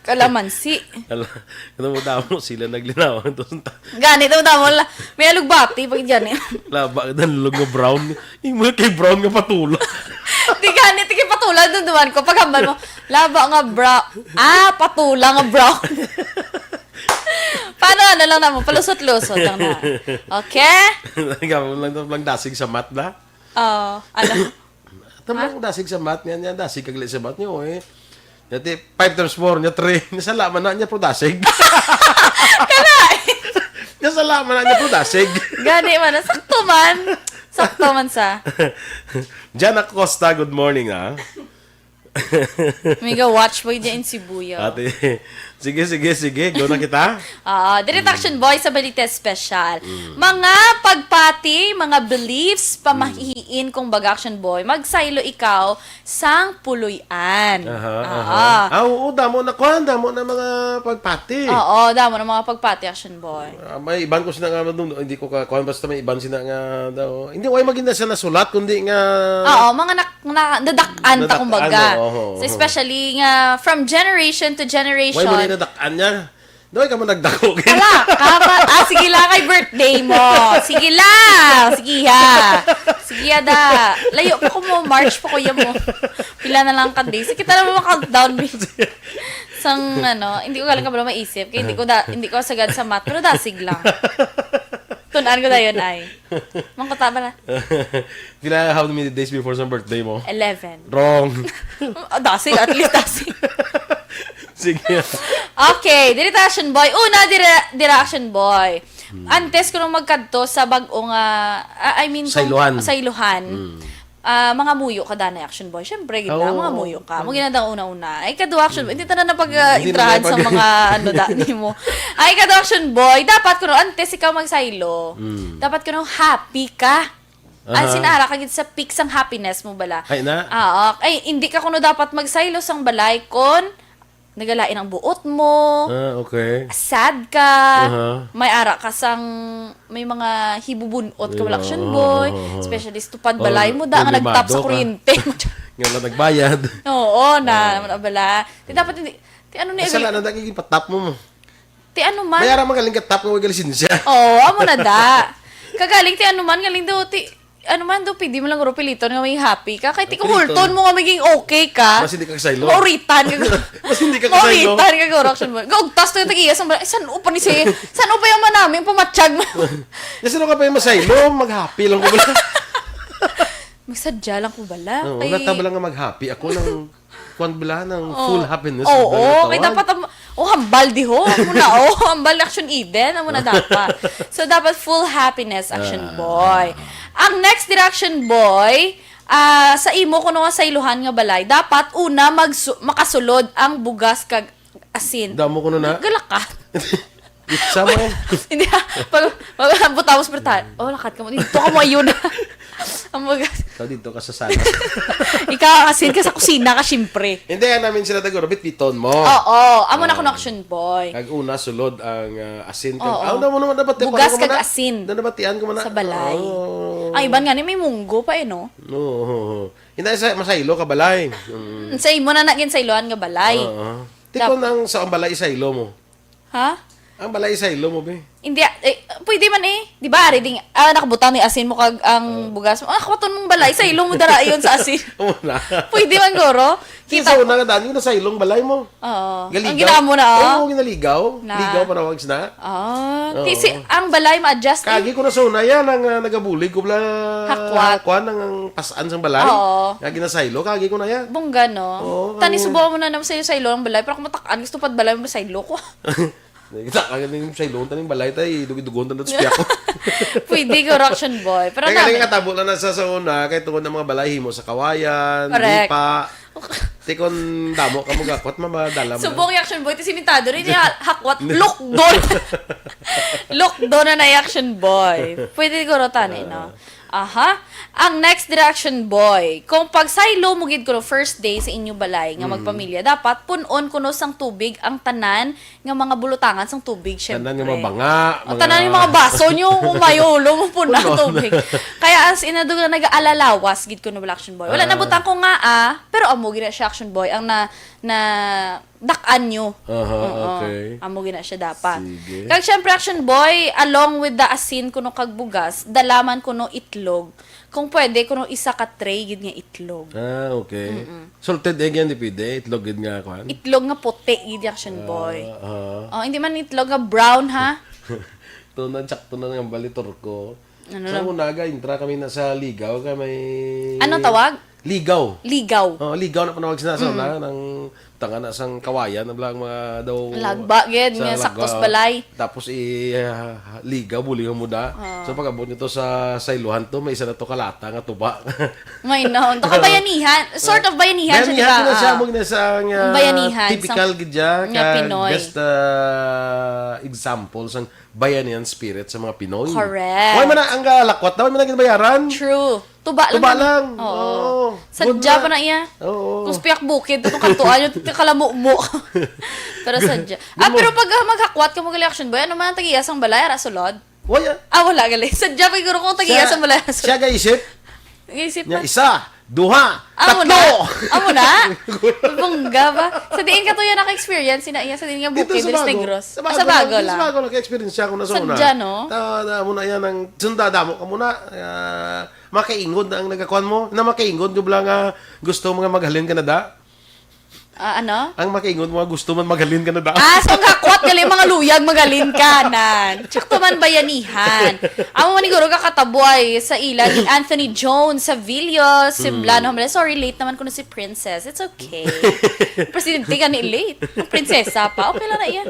kalamansi. Ano mo damo sila naglinawan doon. Ganito mo la. May alugbati pag gani. Laba ka lulog nga brown. Yung mga kay brown nga patulo. Di ganito kay patula doon duman ko. Pag hambal mo, laba nga brown. Patula nga brown. Paano lang na mo? Palusot-lusot lang na. Okay? lang dasig sa mat na. Tamang dasig sa mat. Yan dasig kagli sa mat niyo eh. Yati 5 times 4 niya 3. Nasalaman na niya pro dasig. Nasalaman na niya pro dasig. Gani man. Sakto man. Sakto man sa. Jan Acosta, good morning ha. Mega watch boy dyan in Sibuya. Ate, sige. Go na kita. Direct Action Boy sa Balita Special. Mga pagpati, mga beliefs, pamahihiin kung baga Action Boy. Magsaylo ikaw sang puluyan. Oo, damo na mga pagpati. Oo, damo na mga pagpati Action Boy. May iban ko sila nga doon. Hindi ko kakuhan, basta may iban sila nga daw. Hindi, wala maganda siya nasulat, kundi nga... Oo, mga nadakan ta kumbaga. Oo. So especially nga from generation to generation. Why mo na nadakan niya? Doon ka mo nagdako. Sige lang kay birthday mo. Sige lang. Sige da. Layo pa ko mo, March pa ko mo. Pila na lang ka days. Kita na mo countdown. Sang hindi ko galang ka pala maisip. Kaya hindi ko sagad sa math. Pero dasig lang. Tunaan ko na yun ay. Mangkota ba na? Pila, how many days before sa birthday mo? 11. Wrong. Dasig, at least dasig. Sige. Okay, Direct Action Boy. Una, Action Boy. Antes ko nung magkadto sa bagong, Sailuhan. Mga muyo ka na Action Boy. Siyempre, mga muyo ka. Mo ginadang una-una. Ay, kado Action Boy. Hindi ta na napag-intrahan sa mga dani mo. Ay, kado Action Boy. Dapat ko antes ikaw magsaylo. Dapat ko happy ka. Sinara ka sa peak sang happiness mo bala. Ay na? Ay, hindi ka kuno dapat magsaylo sang balay kon nagalain ang buot mo. Okay. Sad ka. May ara ka sang may mga hibubunot ka wala Action Boy. Especially tupad balay mo da nga nagtap sa kuryente. Nga na nagbayad. Oo, naman abala. Di dapat hindi. Ti ano ni Sala na daging patap mo. Ti ano man. Mayara magaling ka tap mo galisin siya. Oo, amo na da. Kagaling ti ano man galing daw ti ano man do pidi mo lang guro piliton nga may happy ka kay ti hulton mo nga maging okay ka. Mas hindi ka kasaylo. Mauritan ka. Mas hindi ka kasaylo. Mauritan ka guro Action Boy. Gugtas to tagiya san upa ni si san upa yung manaming pamatsyag mo. Kasi no ka pa yung masaylo, mag-happy lang ko bala. Magsadya lang ko bala. Oo, Kay- nataba lang nga mag-happy. Ako ng kwan bala ng full happiness. Oo, kay dapat hambal di ho. Amo na hambal action Eden, amo na dapat. So dapat full happiness action boy. Ang next direction boy, sa imo kuno nga sa iluhan nga balay, dapat una makasulod ang bugas kag asin. Damo ko na. Galakat. Sama eh. Hindi pag butamos bertahan. Oh, lakat ka mo dito ka mo ayun. Ang bugas. Ikaw dito ka sa sala. Ikaw asin ka sa kusina ka syempre. Hindi, namin sila taguro. Biton mo. Oo, amo na ko action boy. Kag una, sulod ang asin. Oo. Mo naman dapat. Bugas kag asin. Nabatian ko man Sa balay. Oh. Ang iban nga ni may munggo pa no. Oo. Hindi sa masaylo ka balay. Sa imo na naging sa iloan nga balay. Oo. Tikon ang sa balay isaylo mo. Ha? Ang balay isaylo mo, be. Hindi, pwede man eh. Di ba, reading, nakabutang ni asin mo kag ang bugas mo. Kawaton mong balay, sa ilong mo dara yun sa asin. Una. Pwede man goro. Kita sa una nga dani na sa ilong balay mo. Oo. Galigaw. Ang ginawa mo na, Oo, ginaligaw. Na. Ligaw pa na wags na. Oo. Tisi, ang balay ma-adjust eh. Kagi ko na sa una yan, ang nagabulig ko bala Hakwat. hakwan, ang pasaan sa balay. Oo. Kagi na saylo, kagi ko na yan. Bongga, no? Oo, Tani, ano- subukan mo na naman sa'yo sa ilo ng balay. Pero kung matakaan, gusto pa balay mo sa ilo ko. Kita kagi na yung saylo, taning balay tay, dugi-dugon na spiya ko. Pwede, correction boy. Pero Kaya namin, nga katabo na sa una, kay tungod ng mga balay himo sa kawayan, Correct. lipa. Tikon damo ka mo gakot, mamadala mo. subong action boy, iti simentado rin niya hakwat, look doon. Look doon na action boy. Pwede ko rotanin, no? Aha. Ang next direction boy, kung pag saylo mo gid kuno first day sa inyo balay nga magpamilya, dapat punon kuno sang tubig ang tanan nga mga bulutangan sang tubig syempre. Tanan yung mga banga. O, tanan yung mga baso nyo, umayulo mo po na tubig. Kaya as inadug na nag-aalalawas, gid ko na action boy. Wala nabutang ko nga pero amo gina siya action boy, ang na dakan nyo. Okay. Amo gina siya dapat. Sige. Kag syempre action boy, along with the asin kuno kag bugas, dalaman kuno itlog. Kung pwede, kuno isa ka tray, gid nga itlog. Okay. Salted egg yan, di pwede. Itlog gid nga kwan. Itlog nga puti, gid action boy. Hindi man itlog nga brown, ha? Tunan, sakto na ng balitor ko. Ano Sa unaga, intra kami na sa ligaw, kaya may... Anong tawag? Ligaw. Ligaw. Ligaw na panawag sinasa na, ng tanga na sang kawayan, na lang mga daw... Lagba, gid, nga saktos balay. Tapos ligaw, buling mo da. So pag-abot nito sa iluhan to, may isa na to kalata nga tuba. May no, to ka bayanihan. Sort of bayanihan siya, di ba? Bayanihan na siya, mong nasa bayanihan, typical gidya, nga Pinoy. best example sang bayanihan spirit sa mga Pinoy. Correct. Why man ang galakwat daw, may ginabayaran. True. Tuba lang. Tuba lang. Oo. Good Sadya na. pa na iya. Oo. Kung spiyak bukid, itong kantuan, yung kalamo-mo. Pero sadya. Pero pag maghakwat ka mag action boy, ano man ang tagiyas ang balay, rasulod? Wala. Wala gali. Sadya pa siguro kung tagiyas ang balay, rasulod. Siya gaisip, Nag-isip niya pa. isa, duha, Amo tatlo. na? Amo na? Bongga ba? Sa diin ka to yan naka-experience, iya sa diin nga bukid, Dilis Negros. Sa bago lang. Sa bago lang, ka-experience siya ako na sa una. Sadya, no? Muna yan, ang sundada mo ka muna. Makaingod na ang nagakuan mo. Na makaingod, yung nga gusto mga maghalin ka na da. Ano? Ang makaingod mo, gusto man maghalin ka na da. So kakwat gali mga luyag magalin kanan. Tsakto man bayanihan. Amo man siguro kakataboy sa ila ni Anthony Jones sa Villo, Simblano. Sorry, late naman ko na si Princess. It's okay. Presidente ka ni late. Ang prinsesa pa. Okay lang na yan.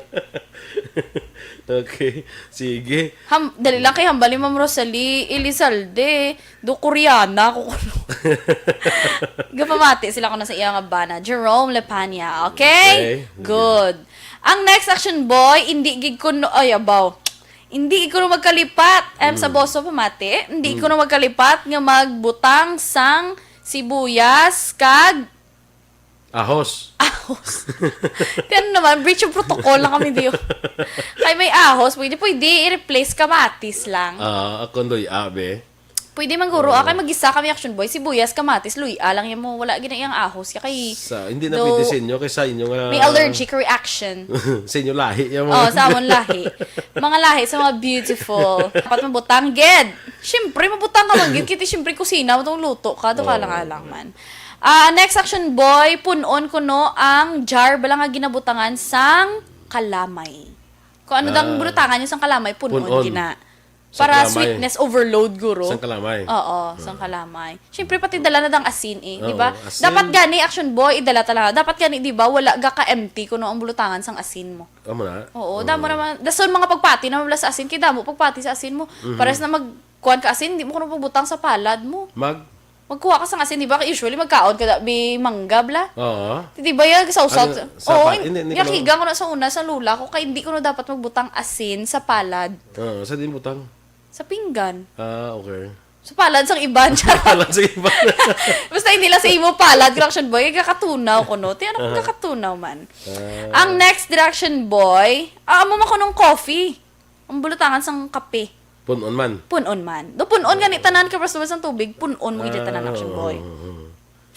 Okay, sige. Dali lang kay hambali Ma'am Rosalie Elizalde. Do Koreana ko kuno. Gapamati sila ko na sa iyang bana. Jerome Lepania. Okay? Good. Ang next action boy, hindi gig ko no, ay abaw. Hindi ko na magkalipat. Sa Aboso pamati. Hindi ko na magkalipat nga magbutang sang sibuyas kag Ahos. ahos. Tiyan naman, breach of protocol lang kami diyo. Kaya may ahos, pwede i-replace kamatis lang. Ako ndoy abe. Pwede man guro, kay mag-isa kami action boy, sibuyas, kamatis, luya lang yan mo, wala ginayang ahos. Kaya Hindi na pwede sa inyo, kaysa inyo nga... may allergic reaction. sa inyo lahi. Yan Sa amon lahi. Mga lahi sa mga beautiful. Dapat mabutang, ged. Siyempre, mabutang ka man, ged. Kiti siyempre kusina, matong luto ka, ka lang man. Next action boy, punon ko no ang jar balang nga ginabutangan sang kalamay. Kung ano dang butangan yung sang kalamay, punon gina. Para kalamay. sweetness overload guro. Sang kalamay. Oo, sang kalamay. Siyempre pati dala na dang asin di ba? Oo, asin. Dapat gani action boy idala talaga. Dapat gani di ba wala ga ka empty kuno ang bulutangan sang asin mo. Amo na. Oo, damo naman. Dason mga pagpati na mabla sa asin kay damo pagpati sa asin mo. Pares na magkuan ka asin, di mo kuno pagbutang sa palad mo. Magkuha ka sang asin, di ba? Usually magkaon ka bi mangga bla. Oo. Di ba ya sa usap? Oo, hindi yakiga ko na sa una sa lula ko kay hindi ko na dapat magbutang asin sa palad. Oo, sa din butang. Sa pinggan. Okay. Sa palad sang iban. Palad sa iba. Basta hindi lang sa imo palad, direction boy, kakatunaw ko no. Ti ano kakatunaw man. Ang next direction boy, amo man ko ng coffee. Ang bulutangan sang kape. Punon man. Punon man. Do punon gani tanan ka basta sang tubig, punon mo gid tanan action boy.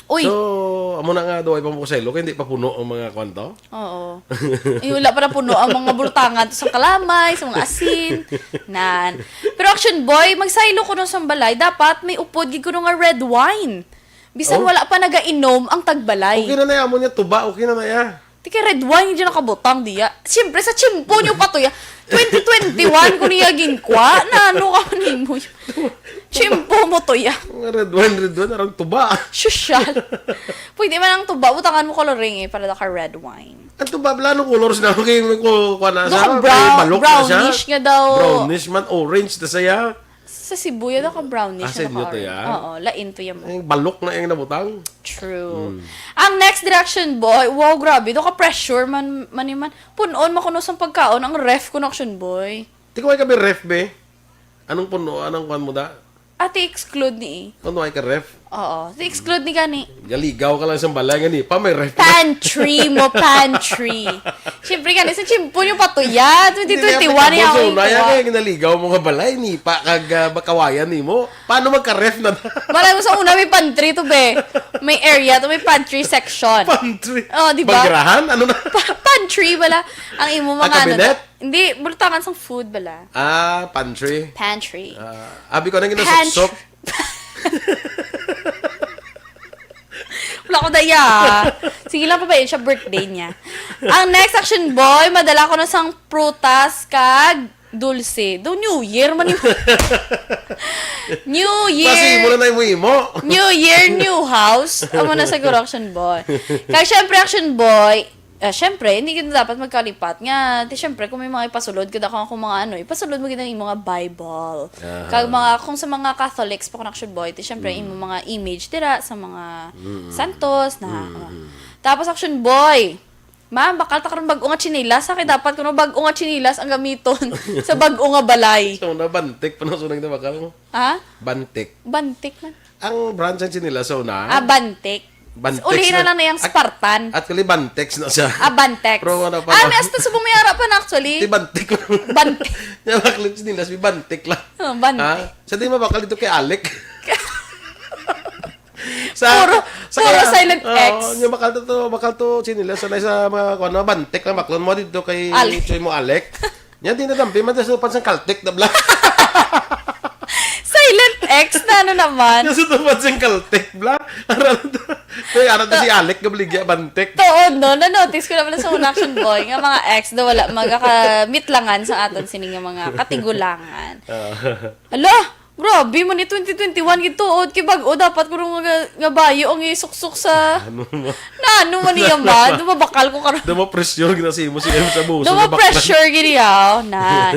Uy. So, amo na nga daw ay pamukuselo kay hindi pa puno ang mga kwanto. Oo. Wala pa na puno ang mga bulutangan sa kalamay, sa mga asin. Nan. Pero action boy, magsaylo ko nung sambalay, dapat may upod gid ko nga red wine. Bisan wala pa nagainom ang tagbalay. Okay na na amo niya tuba, okay na na ya. Tika red wine diyan nakabutang diya. Siyempre sa chimpo niyo pa to ya. 2021 ko niya ginkwa na ano ka nimo. Chimpo mo to ya. Red wine, arang tuba. Social. Pwede man ang tuba, butangan mo coloring para ka red wine. Ang tuba, blano colors na okay ko na Doon sa brownish nga daw. Brownish man, orange na saya. Sa Cebu, yan ako brownish sa na inyo to naka-orange. ya? Oo, lain to yan mo. Ang balok na yung nabutang. True. Ang next direction boy, wow, grabe. Do ka pressure man. Punon, makunos ang pagkaon. Ang ref connection boy. Di ko ay kabi ref, be. Anong puno? Anong kwan mo da? Ate exclude ni. Ano ay ka ref? Oo. Exclude ni gani. Galigaw ka lang sa balay nga ni. Pa may ref. Pantry mo, pantry. Siyempre gani, sa chimpo yung patuya. 2021 yung ako yung Naya kaya ginaligaw mo nga balay ni. Pa kag bakawayan ni mo. Paano magka-ref na? Malay mo sa una may pantry to be. May area to, may pantry section. Pantry. Oh, di ba? Bagrahan? Ano na? Pantry bala. Ang imo mga cabinet? Hindi, bulutangan sang food bala. Pantry. Pantry. Abi ko na ginasuksok. Wala ko daya. Sige lang pa ba yun siya birthday niya. Ang next action boy, madala ko na sang prutas kag dulce. Do New Year man yung... New Year. Kasi mo na imo. New Year, new house. Amo na siguro action boy. Kaya syempre action boy, syempre, hindi kita dapat magkalipat nga. Syempre, kung may mga ipasulod, kada kung mga ipasulod mo kita yung mga Bible. Kag kung sa mga Catholics, pa connection boy, syempre, yung mga image dira sa mga santos na. Tapos action boy, ma'am, bakal ta karon bag-o nga chinilas, sa dapat kuno bag-o nga chinilas ang gamiton sa bag-o nga balay. So na bantik pa na sunang na bakal mo. Ha? Bantik. Bantik man. Ang branch nila sa una. Bantik. Bantex Ulihin na lang na yung Spartan. At kali Bantex na siya. Bantex. Pero ano pa? May hasta sa bumayara pa na actually. Di Bantik. Bantik. Yung baklit nila, si Bantik lang. Bantik. Sa di mabakal dito kay Alec. Puro silent X. Yung bakal to sinila sa mga Bantik lang baklon mo dito kay Choy mo Alec. Yan din na dampi man sa pansang kaltik na black. Silent X na ano naman. Nasutupan siyang kaltik, bla. Kaya si Alec, gabligya, bantik. Toon, no? Na-notice ko naman sa una action boy, nga mga ex daw wala magkakamitlangan sa aton sining nga mga katigulangan. Ala, grabe mo ni 2021 gituod kay bag-o dapat ko nga bayo ang isuksok sa ano man niya ba? Dumabakal ko karon. Duma pressure gina si mo si sa Aboso. Duma pressure gini yaw na.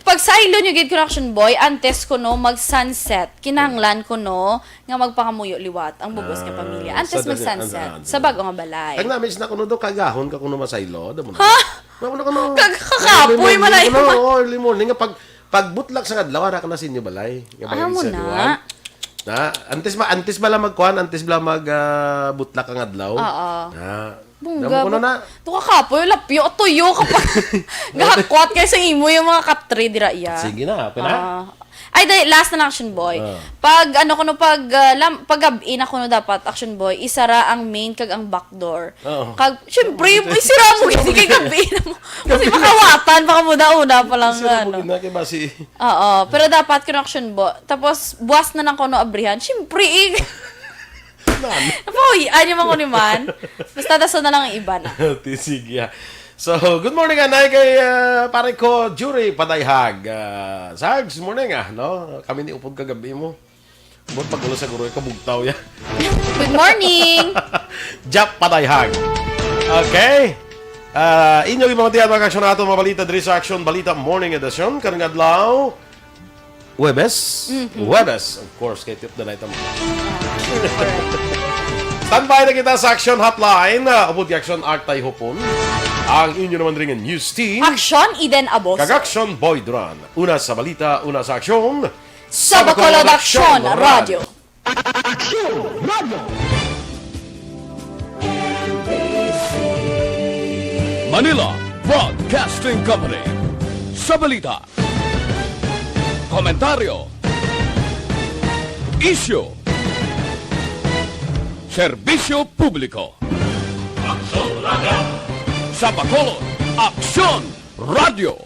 Pag sailo nyo gid connection boy, antes ko no mag sunset. Kinahanglan ko no nga magpangamuyo liwat ang bugos nga pamilya. Antes mag sunset sa bag-o nga balay. Ang namis na kuno do kagahon ka kuno masaylo, damo. Ha? Kuno. Kakapoy man ay. Early morning nga pagbutlak sa adlaw ara ka na sinyo balay. Ayaw mo na. Antes bala magkuan, antes bala butlak ang adlaw. Oo. Damo ko na. Ito ka kapoy, lapyo, tuyo ka pa. Gahakwat kayo sa imo yung mga katri dira iya. Sige na, pala. Ay, last na action boy. Pag gabi na kuno dapat action boy, isara ang main kag ang back door. Kag syempre isira mo kasi kay gabi na mo. Kasi makawatan baka mo una pa lang ano. Oo, pero dapat kuno action boy. Tapos buwas na lang kuno abrihan. Syempre Napoy, ano man ko ni man. Basta daso na lang ang iba na. Sige. So, good morning, anay, kay pare ko, Jury Padayhag. Sarge, good morning, no? Kami ni upod kagabi mo. Bot pagulo sa guro, kabugtaw yan. Good morning! Jap Padayhag. Okay. Inyo yung mga tiyan, mga aksyon natin, mga balita, diri sa Aksyon Balita Morning Edition. Karang adlaw, Webes. Webes, of course, kay tip the night mo. Standby na kita sa Aksyon Hotline. Upod yung Aksyon Artay Hopon. Ang inyo naman rin ang news team. Aksyon, Eden Aboso. Kag-Aksyon Boy Duran. Una sa balita, una sa aksyon. Sa Bacolod Aksyon Radio. Manila Broadcasting Company. Sa balita. Komentaryo. Isyu. Serbisyo publiko. Sa Bacolod, Aksyon Radio.